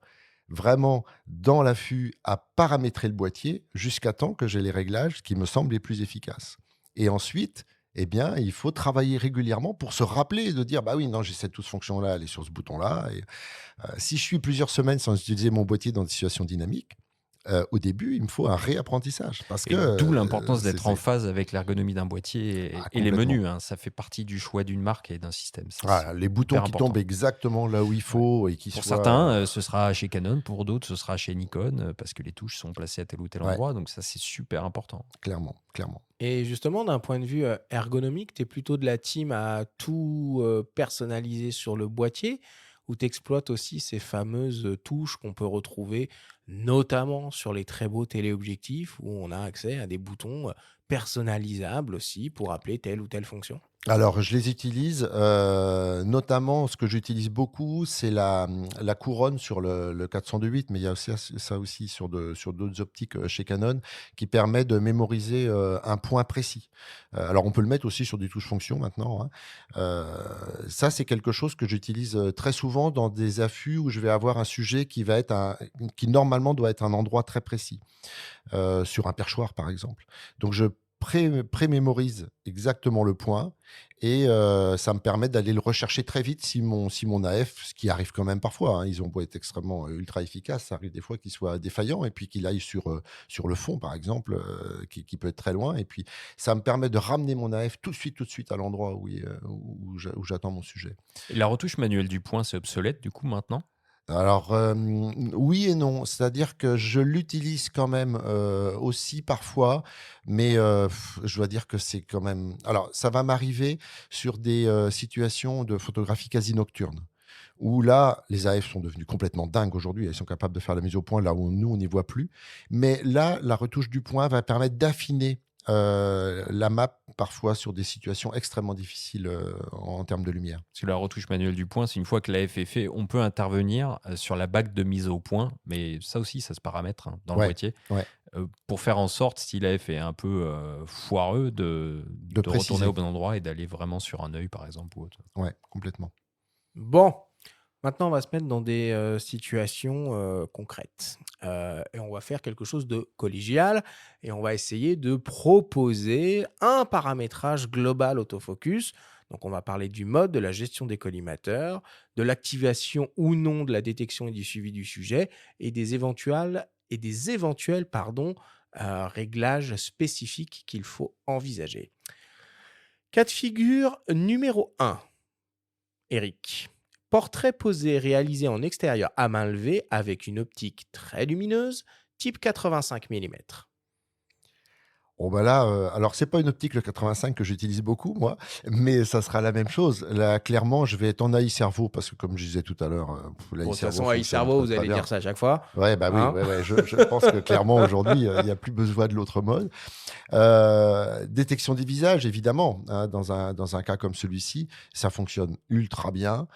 vraiment dans l'affût à paramétrer le boîtier jusqu'à temps que j'ai les réglages qui me semblent les plus efficaces. Et ensuite, eh bien, il faut travailler régulièrement pour se rappeler de dire: «Bah oui, non, j'ai cette touche fonction-là, elle est sur ce bouton-là» et si je suis plusieurs semaines sans utiliser mon boîtier dans des situations dynamiques, au début, il me faut un réapprentissage parce que, Et d'où l'importance c'est d'être en c'est phase avec l'ergonomie d'un boîtier ah et les complètement. menus, hein. Ça fait partie du choix d'une marque et d'un système. C'est Voilà, les boutons super qui tombent important. exactement là où il Ouais. faut et qui Pour soient, certains, ce sera chez Canon, pour d'autres, ce sera chez Nikon, parce que les touches sont placées à tel ou tel ouais, endroit. Donc ça, c'est super important. clairement, clairement. Et justement, d'un point de vue ergonomique, tu es plutôt de la team à tout personnaliser sur le boîtier ou tu exploites aussi ces fameuses touches qu'on peut retrouver notamment sur les très beaux téléobjectifs où on a accès à des boutons personnalisables aussi pour appeler telle ou telle fonction? Alors, je les utilise, notamment ce que j'utilise beaucoup, c'est la couronne sur le 408, mais il y a aussi ça aussi sur d'autres optiques, chez Canon, qui permet de mémoriser, un point précis. Alors on peut le mettre aussi sur des touches fonctions maintenant, hein. Ça, c'est quelque chose que j'utilise, très souvent dans des affûts où je vais avoir un sujet qui normalement doit être un endroit très précis. Sur un perchoir, par exemple. Donc je prémémorise exactement le point et ça me permet d'aller le rechercher très vite si mon AF, ce qui arrive quand même parfois, hein, ils ont beau être extrêmement, ultra efficaces, ça arrive des fois qu'il soit défaillant et puis qu'il aille sur le fond, par exemple, qui peut être très loin et puis ça me permet de ramener mon AF tout de suite à l'endroit où j'attends mon sujet. Et la retouche manuelle du point, c'est obsolète du coup maintenant? Alors, oui et non. C'est-à-dire que je l'utilise quand même, aussi parfois, mais, je dois dire que c'est quand même alors ça va m'arriver sur des, situations de photographie quasi nocturne, où là, les AF sont devenus complètement dingues aujourd'hui. Elles sont capables de faire la mise au point là où nous, on n'y voit plus. Mais là, la retouche du point va permettre d'affiner, la map parfois sur des situations extrêmement difficiles, en termes de lumière. Parce que la retouche manuelle du point, c'est une fois que l'AF est fait, on peut intervenir sur la bague de mise au point, mais ça aussi, ça se paramètre hein, dans le Ouais, boîtier, ouais, pour faire en sorte, si l'AF est un peu foireux, de de retourner au préciser. bon endroit et d'aller vraiment sur un œil, par exemple, ou autre. Ouais, complètement. Bon, maintenant on va se mettre dans des situations concrètes. Et on va faire quelque chose de collégial et on va essayer de proposer un paramétrage global autofocus. Donc on va parler du mode, de la gestion des collimateurs, de l'activation ou non de la détection et du suivi du sujet et des éventuels pardon, réglages spécifiques qu'il faut envisager. Cas de figure numéro 1. Eric. Portrait posé réalisé en extérieur à main levée avec une optique très lumineuse, type 85 mm. Bon bah là, alors c'est pas une optique le 85 que j'utilise beaucoup moi, mais ça sera la même chose. Là, clairement, je vais être en AI cerveau parce que comme je disais tout à l'heure, Bon, l'AI de toute cerveau façon, AI fonctionne Cerveau, très, vous très allez bien. dire ça à chaque fois. Ouais, bah oui, Hein. ouais, ouais, je pense que clairement aujourd'hui, il y a plus besoin de l'autre mode. Détection des visages, évidemment, hein, dans un cas comme celui-ci, ça fonctionne ultra bien.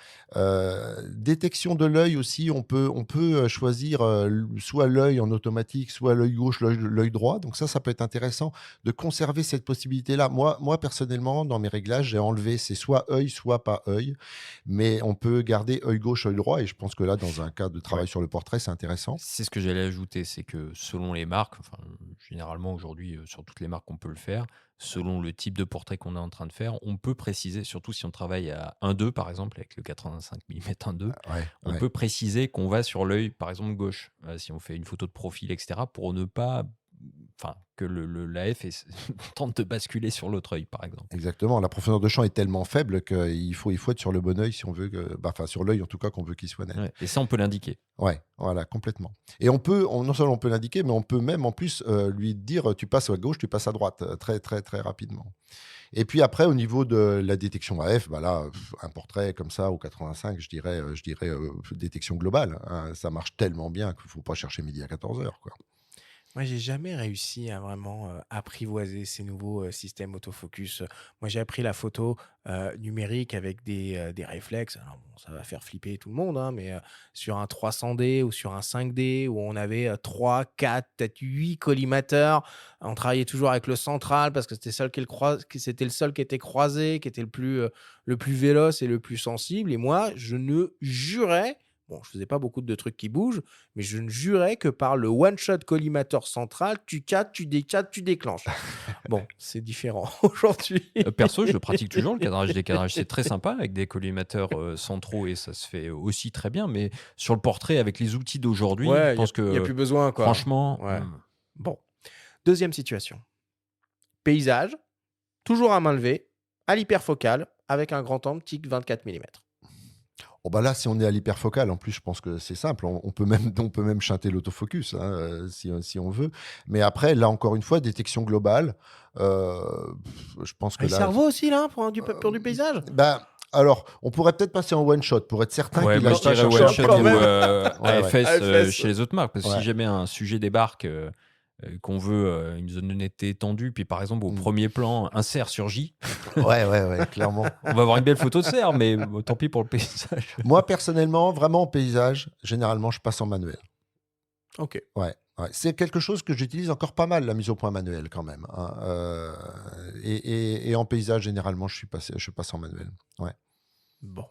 Détection de l'œil aussi, on peut choisir, soit l'œil en automatique, soit l'œil gauche, l'œil droit. Donc ça peut être intéressant de conserver cette possibilité-là. Moi personnellement, dans mes réglages, j'ai enlevé c'est soit œil, soit pas œil, mais on peut garder œil gauche, œil droit et je pense que là, dans un cas de Ouais. travail sur le portrait, c'est intéressant. C'est ce que j'allais ajouter, c'est que selon les marques, enfin, généralement aujourd'hui, sur toutes les marques, on peut le faire. Selon le type de portrait qu'on est en train de faire, on peut préciser, surtout si on travaille à 1-2 par exemple, avec le 85 mm 1-2, Ouais, on ouais. peut préciser qu'on va sur l'œil, par exemple, gauche. Si on fait une photo de profil, etc., pour ne pas, enfin, que l'AF tente de basculer sur l'autre œil, par exemple. Exactement, la profondeur de champ est tellement faible qu'il faut être sur le bon œil si on veut enfin sur l'œil en tout cas qu'on veut qu'il soit net. Ouais. Et ça, on peut l'indiquer. Ouais, voilà, complètement. Et non seulement on peut l'indiquer, mais on peut même en plus lui dire tu passes à gauche, tu passes à droite très très très rapidement. Et puis après au niveau de la détection AF, bah là, un portrait comme ça au 85, je dirais détection globale, hein. Ça marche tellement bien qu'il ne faut pas chercher midi à 14h quoi. Moi, j'ai jamais réussi à vraiment apprivoiser ces nouveaux systèmes autofocus. Moi, j'ai appris la photo numérique avec des réflexes. Alors, bon, ça va faire flipper tout le monde, hein, mais sur un 300D ou sur un 5D où on avait 3, 4, peut-être 8 collimateurs, on travaillait toujours avec le central parce que c'était le seul qui était croisé, qui était le plus véloce et le plus sensible. Et moi, je ne jurais Bon, je faisais pas beaucoup de trucs qui bougent, mais je ne jurais que par le one-shot collimateur central, tu cadres, tu décadres, tu déclenches. Bon, c'est différent aujourd'hui. Perso, je le pratique toujours, le cadrage-décadrage. C'est très sympa avec des collimateurs centraux et ça se fait aussi très bien. Mais sur le portrait, avec les outils d'aujourd'hui, je Ouais, il pense n'y a, y a que plus besoin, quoi. franchement, Ouais. Bon. Deuxième situation. Paysage, toujours à main levée, à l'hyperfocale, avec un grand angle TIC 24 mm. Oh bah là, si on est à l'hyperfocale, en plus, je pense que c'est simple. On peut même chanter l'autofocus hein, si on veut. Mais après, là, encore une fois, détection globale. Je pense que Le là. cerveau aussi, là, pour du paysage. Bah, alors, on pourrait peut-être passer en one shot pour être certain ouais, qu'il moi a je dirais cherché one un shot peu quand ou même. Ouais. AFS AFS. chez les autres marques. Parce que Ouais. si jamais un sujet débarque, qu'on veut une zone de netteté étendue, puis par exemple au premier plan, un cerf surgit, Ouais, clairement. on va avoir une belle photo de cerf, mais bon, tant pis pour le paysage. Moi, personnellement, vraiment en paysage, généralement, je passe en manuel. Ok. Ouais. C'est quelque chose que j'utilise encore pas mal, la mise au point manuelle quand même. Hein. Et en paysage, généralement, je passe en manuel. Ouais. Bon.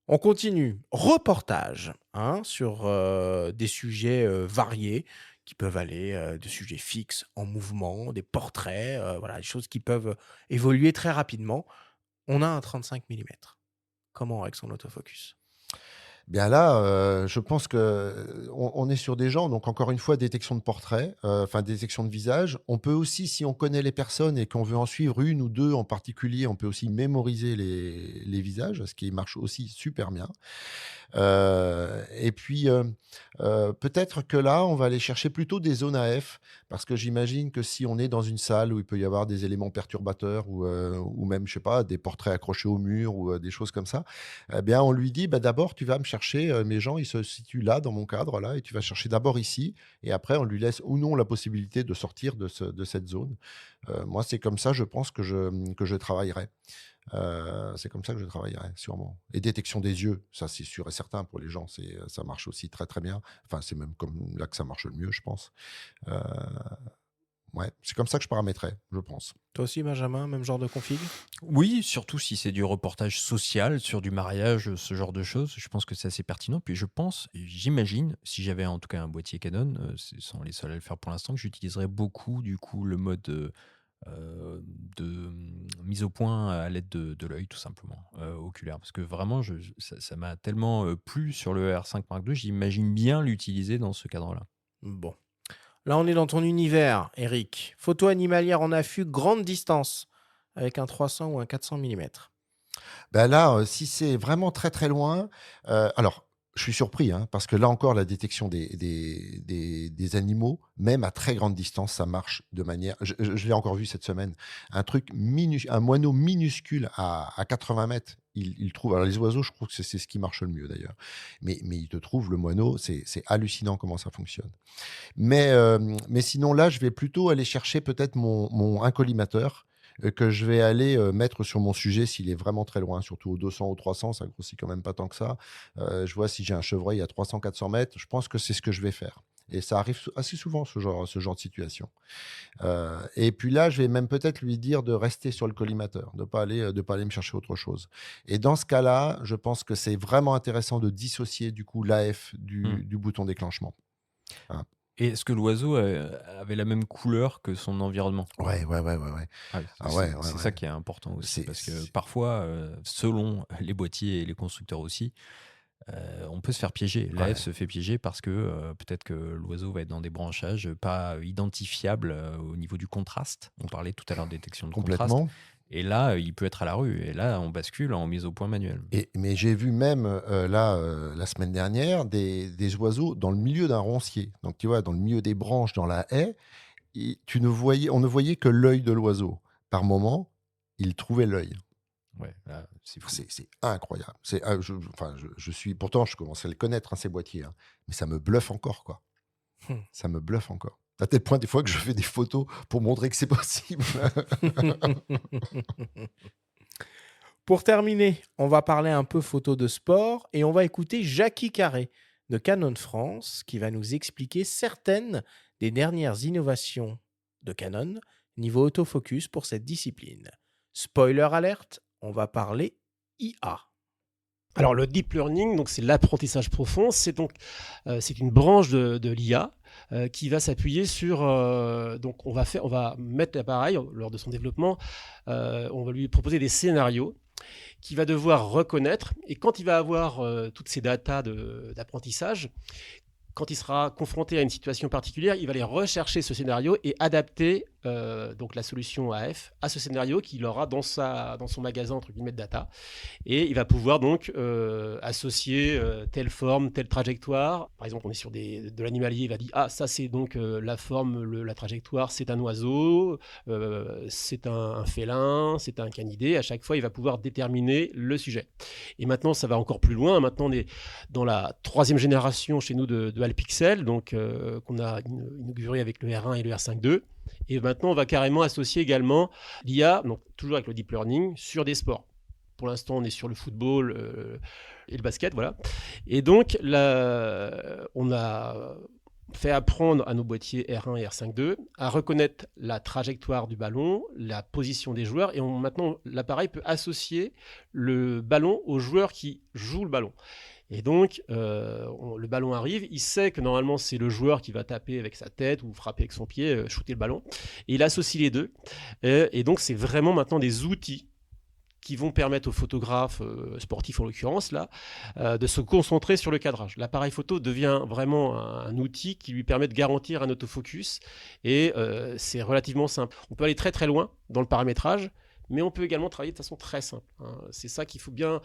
On continue. Reportage sur des sujets variés qui peuvent aller de sujets fixes en mouvement, des portraits, voilà, des choses qui peuvent évoluer très rapidement. On a un 35 mm. Comment avec son autofocus? Bien là, je pense qu'on est sur des gens, donc encore une fois, détection de portrait, enfin détection de visage. On peut aussi, si on connaît les personnes et qu'on veut en suivre une ou deux en particulier, on peut aussi mémoriser les visages, ce qui marche aussi super bien. Et puis, peut-être que là, on va aller chercher plutôt des zones AF, parce que j'imagine que si on est dans une salle où il peut y avoir des éléments perturbateurs ou même, je sais pas, des portraits accrochés au mur ou des choses comme ça, eh bien, on lui dit, bah, d'abord, tu vas me chercher, mes gens, ils se situent là, dans mon cadre, là, et tu vas chercher d'abord ici, et après, on lui laisse ou non la possibilité de sortir de cette zone. Moi, c'est comme ça, je pense que je travaillerai. C'est comme ça que je travaillerai, sûrement. Et détection des yeux, ça c'est sûr et certain pour les gens, ça marche aussi très très bien. Enfin, c'est même comme là que ça marche le mieux, je pense. Euh, ouais, c'est comme ça que je paramétrerai, je pense. Toi aussi, Benjamin, même genre de config? Oui, surtout si c'est du reportage social sur du mariage, ce genre de choses. Je pense que c'est assez pertinent. Puis je pense, et j'imagine, si j'avais en tout cas un boîtier Canon, ce sont les seuls à le faire pour l'instant, que j'utiliserais beaucoup du coup le mode mise au point à l'aide de l'œil, tout simplement, oculaire. Parce que vraiment, ça m'a tellement plu sur le R5 Mark II, j'imagine bien l'utiliser dans ce cadre-là. Bon. Là, on est dans ton univers, Eric. Photo animalière en affût, grande distance, avec un 300 ou un 400 mm. Ben là, si c'est vraiment très très loin, alors je suis surpris, hein, parce que là encore, la détection des animaux, même à très grande distance, ça marche de manière. Je l'ai encore vu cette semaine, un moineau minuscule à 80 mètres. Il trouve. Alors les oiseaux, je trouve que c'est ce qui marche le mieux d'ailleurs. Mais il te trouve le moineau, c'est hallucinant comment ça fonctionne. Mais sinon, là, je vais plutôt aller chercher peut-être un collimateur que je vais aller mettre sur mon sujet s'il est vraiment très loin, surtout au 200 ou 300, ça grossit quand même pas tant que ça. Je vois si j'ai un chevreuil à 300-400 mètres, je pense que c'est ce que je vais faire. Et ça arrive assez souvent, ce genre de situation. Et puis là, je vais même peut-être lui dire de rester sur le collimateur, de pas aller me chercher autre chose. Et dans ce cas-là, je pense que c'est vraiment intéressant de dissocier du coup l'AF du bouton déclenchement. Voilà. Et est-ce que l'oiseau avait la même couleur que son environnement? Ouais. C'est ça qui est important aussi, parce que c'est- parfois, selon les boîtiers et les constructeurs aussi, on peut se faire piéger. L'AF se fait piéger parce que peut-être que l'oiseau va être dans des branchages pas identifiables au niveau du contraste. On parlait tout à l'heure de détection de contraste. Complètement. Et là, il peut être à la rue. Et là, on bascule en mise au point manuelle. Mais j'ai vu même la semaine dernière des oiseaux dans le milieu d'un roncier. Donc tu vois, dans le milieu des branches, dans la haie, on ne voyait que l'œil de l'oiseau. Par moment, il trouvait l'œil. Ouais, là, c'est fou. C'est incroyable. Pourtant, je commence à le connaître, hein, ces boîtiers, hein, mais ça me bluffe encore, quoi. Ça me bluffe encore. À tel point, des fois, que je fais des photos pour montrer que c'est possible. Pour terminer, on va parler un peu photo de sport et on va écouter Jackie Carré de Canon France qui va nous expliquer certaines des dernières innovations de Canon niveau autofocus pour cette discipline. Spoiler alerte, on va parler IA. Alors le deep learning, donc c'est l'apprentissage profond, c'est une branche de l'IA qui va s'appuyer sur donc on va mettre l'appareil lors de son développement, on va lui proposer des scénarios qu'il va devoir reconnaître, et quand il va avoir toutes ces datas d'apprentissage, quand il sera confronté à une situation particulière, il va aller rechercher ce scénario et adapter donc la solution AF à ce scénario qu'il aura dans son magasin entre guillemets de data. Et il va pouvoir donc associer telle forme, telle trajectoire. Par exemple, on est sur de l'animalier, il va dire ça c'est donc la forme, la trajectoire, c'est un oiseau, c'est un félin, c'est un canidé. À chaque fois, il va pouvoir déterminer le sujet. Et maintenant, ça va encore plus loin. Maintenant, on est dans la 3e génération chez nous de Alpixel, donc qu'on a inauguré avec le R1 et le R5.2. Et maintenant, on va carrément associer également l'IA, donc toujours avec le deep learning, sur des sports. Pour l'instant, on est sur le football et le basket, voilà. Et donc, on a fait apprendre à nos boîtiers R1 et R5.2 à reconnaître la trajectoire du ballon, la position des joueurs, et maintenant, l'appareil peut associer le ballon aux joueurs qui jouent le ballon. Et donc, le ballon arrive, il sait que normalement c'est le joueur qui va taper avec sa tête ou frapper avec son pied, shooter le ballon, et il associe les deux. Et donc, c'est vraiment maintenant des outils qui vont permettre aux photographes sportifs en l'occurrence là, de se concentrer sur le cadrage. L'appareil photo devient vraiment un outil qui lui permet de garantir un autofocus, et c'est relativement simple. On peut aller très très loin dans le paramétrage, mais on peut également travailler de façon très simple. C'est ça qu'il faut bien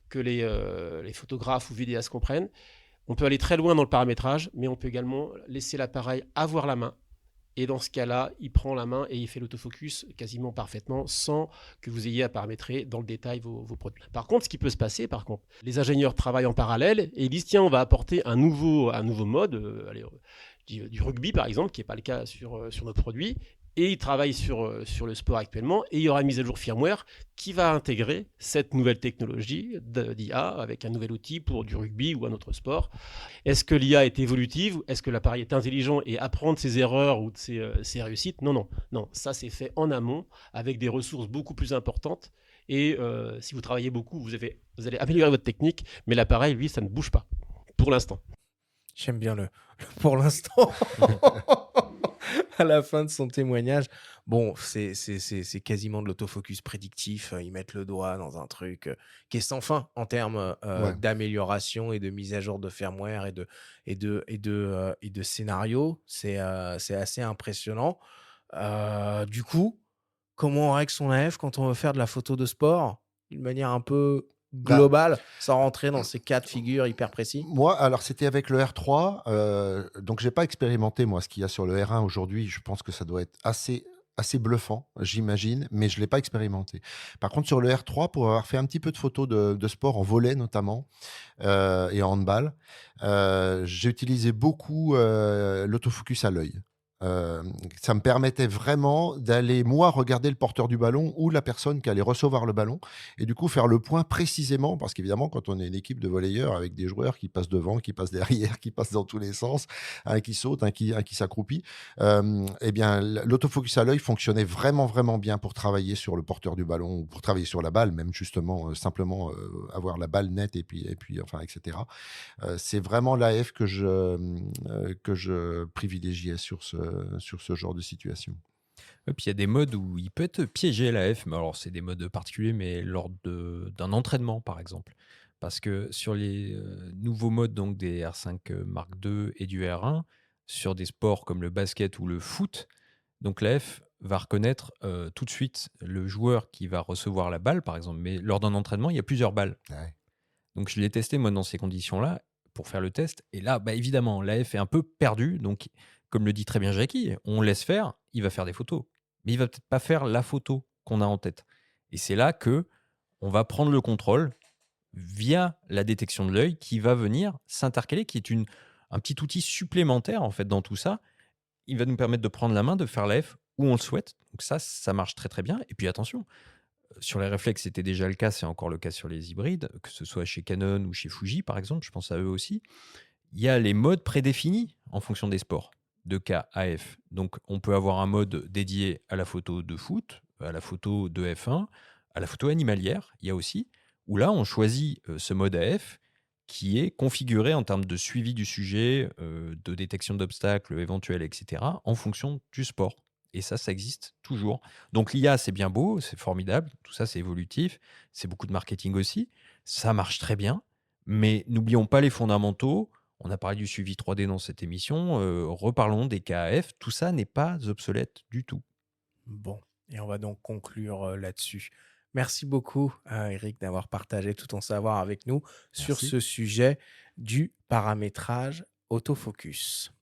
que les photographes ou vidéastes comprennent. On peut aller très loin dans le paramétrage, mais on peut également laisser l'appareil avoir la main. Et dans ce cas-là, il prend la main et il fait l'autofocus quasiment parfaitement sans que vous ayez à paramétrer dans le détail vos produits. Par contre, ce qui peut se passer, les ingénieurs travaillent en parallèle et ils disent tiens, on va apporter un nouveau mode, du rugby par exemple, qui n'est pas le cas sur nos produits. Et ils travaillent sur le sport actuellement, et il y aura une mise à jour firmware qui va intégrer cette nouvelle technologie d'IA avec un nouvel outil pour du rugby ou un autre sport. Est-ce que l'IA est évolutive? Est-ce que l'appareil est intelligent et apprend de ses erreurs ou de ses réussites? Non. Ça, c'est fait en amont avec des ressources beaucoup plus importantes. Et si vous travaillez beaucoup, vous allez améliorer votre technique, mais l'appareil, lui, ça ne bouge pas pour l'instant. J'aime bien le pour l'instant. À la fin de son témoignage, bon, c'est quasiment de l'autofocus prédictif. Ils mettent le doigt dans un truc qui est sans fin en termes d'amélioration et de mise à jour de firmware et de scénario. C'est assez impressionnant. Du coup, comment on règle son AF quand on veut faire de la photo de sport d'une manière un peu globale, sans rentrer dans ces cas de figure hyper précis? Moi, alors c'était avec le R3, donc j'ai pas expérimenté moi ce qu'il y a sur le R1 aujourd'hui. Je pense que ça doit être assez bluffant, j'imagine, mais je l'ai pas expérimenté. Par contre, sur le R3, pour avoir fait un petit peu de photos de sport en volley notamment et en handball, j'ai utilisé beaucoup l'autofocus à l'œil. Ça me permettait vraiment d'aller, moi, regarder le porteur du ballon ou la personne qui allait recevoir le ballon et du coup faire le point précisément parce qu'évidemment, quand on est une équipe de volleyeurs avec des joueurs qui passent devant, qui passent derrière, qui passent dans tous les sens, un qui saute, un qui s'accroupit, eh bien, l'autofocus à l'œil fonctionnait vraiment, vraiment bien pour travailler sur le porteur du ballon ou pour travailler sur la balle, même justement, simplement avoir la balle nette et puis enfin, etc. C'est vraiment l'AF que je privilégiais sur ce genre de situation. Et puis il y a des modes où il peut être piégé l'AF, mais alors c'est des modes particuliers, mais lors d'un entraînement par exemple. Parce que sur les nouveaux modes donc des R5 Mark II et du R1, sur des sports comme le basket ou le foot, donc l'AF va reconnaître tout de suite le joueur qui va recevoir la balle, par exemple. Mais lors d'un entraînement, il y a plusieurs balles. Ouais. Donc je l'ai testé moi dans ces conditions-là pour faire le test. Et là, bah, évidemment, l'AF est un peu perdu. Donc, comme le dit très bien Jackie, on laisse faire, il va faire des photos. Mais il va peut-être pas faire la photo qu'on a en tête. Et c'est là que on va prendre le contrôle via la détection de l'œil qui va venir s'intercaler, qui est un petit outil supplémentaire en fait dans tout ça. Il va nous permettre de prendre la main, de faire l'AF où on le souhaite. Donc ça marche très très bien. Et puis attention, sur les réflexes, c'était déjà le cas, c'est encore le cas sur les hybrides, que ce soit chez Canon ou chez Fuji, par exemple, je pense à eux aussi. Il y a les modes prédéfinis en fonction des sports, de K à F. Donc, on peut avoir un mode dédié à la photo de foot, à la photo de F1, à la photo animalière, il y a aussi. où là, on choisit ce mode AF qui est configuré en termes de suivi du sujet, de détection d'obstacles éventuels, etc., en fonction du sport. Et ça existe toujours. Donc l'IA, c'est bien beau, c'est formidable, tout ça, c'est évolutif, c'est beaucoup de marketing aussi, ça marche très bien, mais n'oublions pas les fondamentaux. On a parlé du suivi 3D dans cette émission, reparlons des KAF, tout ça n'est pas obsolète du tout. Bon, et on va donc conclure là-dessus. Merci beaucoup, Eric, d'avoir partagé tout ton savoir avec nous sur Merci. ce sujet du paramétrage autofocus.